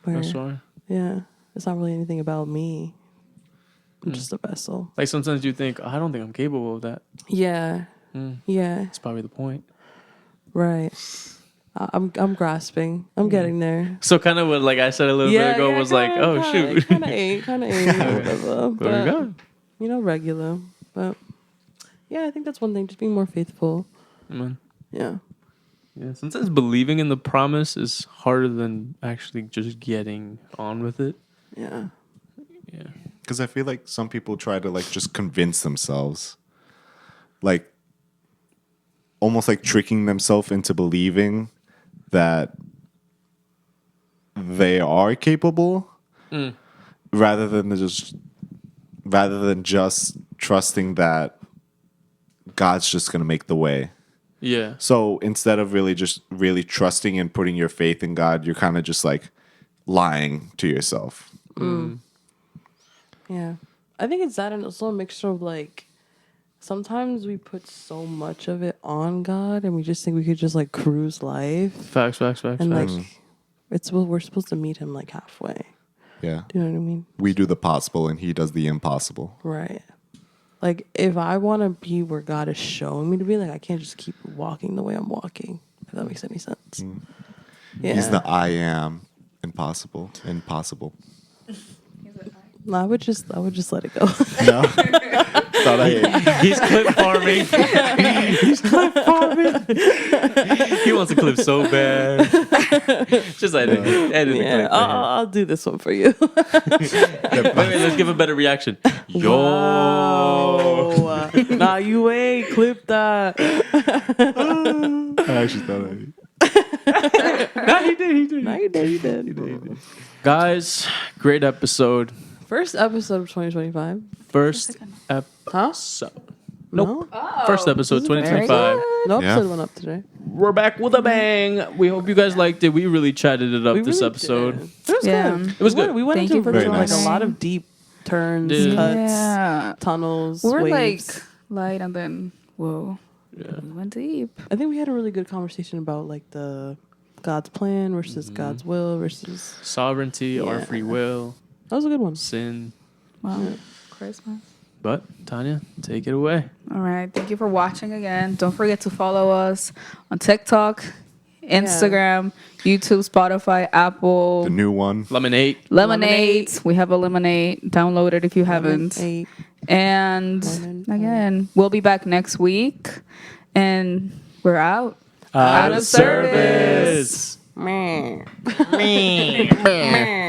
Where, That's why. yeah, it's not really anything about me. I'm just a vessel. Like sometimes you think, I don't think I'm capable of that. Yeah. Yeah. That's probably the point. Right. I'm grasping. I'm getting there. So kind of what like I said a little bit ago was like, oh shoot. Kind of ain't, whatever. There we But, go. you know, regular. But yeah, I think that's one thing. Just being more faithful. Man. Yeah. Yeah. Sometimes believing in the promise is harder than actually just getting on with it. Yeah. Yeah. Because I feel like some people try to like just convince themselves, like almost like tricking themselves into believing that they are capable, rather than just trusting that God's just gonna make the way. Yeah. So instead of really trusting and putting your faith in God, you're kind of just like lying to yourself. Yeah. I think it's that and also a mixture of like sometimes we put so much of it on God and we just think we could just like cruise life Facts. and like we're supposed to meet him like halfway. Yeah. Do you know what I mean? We do the possible and he does the impossible. Right. Like if I want to be where God is showing me to be, like I can't just keep walking the way I'm walking. If that makes any sense. Yeah. He's the I am impossible. No, I would just let it go. No? Thought I He's clip farming. He wants to clip so bad. Just edit it. Yeah, I'll do this one for you. Wait, let's give a better reaction. Yo. Oh, nah, you ain't clip that. I actually thought I. Nah, he did. Nah, you did. Guys, great episode. First episode of 2025. First Huh? episode. Nope. No? First episode, Very 2025. No Yeah. episode went up today. We're back with a bang. We hope you guys liked it. We really chatted it up We this really episode. did. It was Yeah. good. It was good. We went Thank into you for like a joining. lot of deep turns, Yeah. cuts, Yeah. tunnels, We were waves. like light and then whoa. Yeah. We went deep. I think we had a really good conversation about like the God's plan versus God's will versus. Sovereignty, our Yeah. free will, That was a good one. sin. Wow. Yeah. Christmas. But Tanya, take it away. All right. Thank you for watching again. Don't forget to follow us on TikTok, Instagram, YouTube, Spotify, Apple, The new one. Lemonade. Lemonade. We have a Lemonade. Download it if you haven't. 8. And Lemon, again, we'll be back next week. And we're out. Out of service. Meh. Meh. Meh.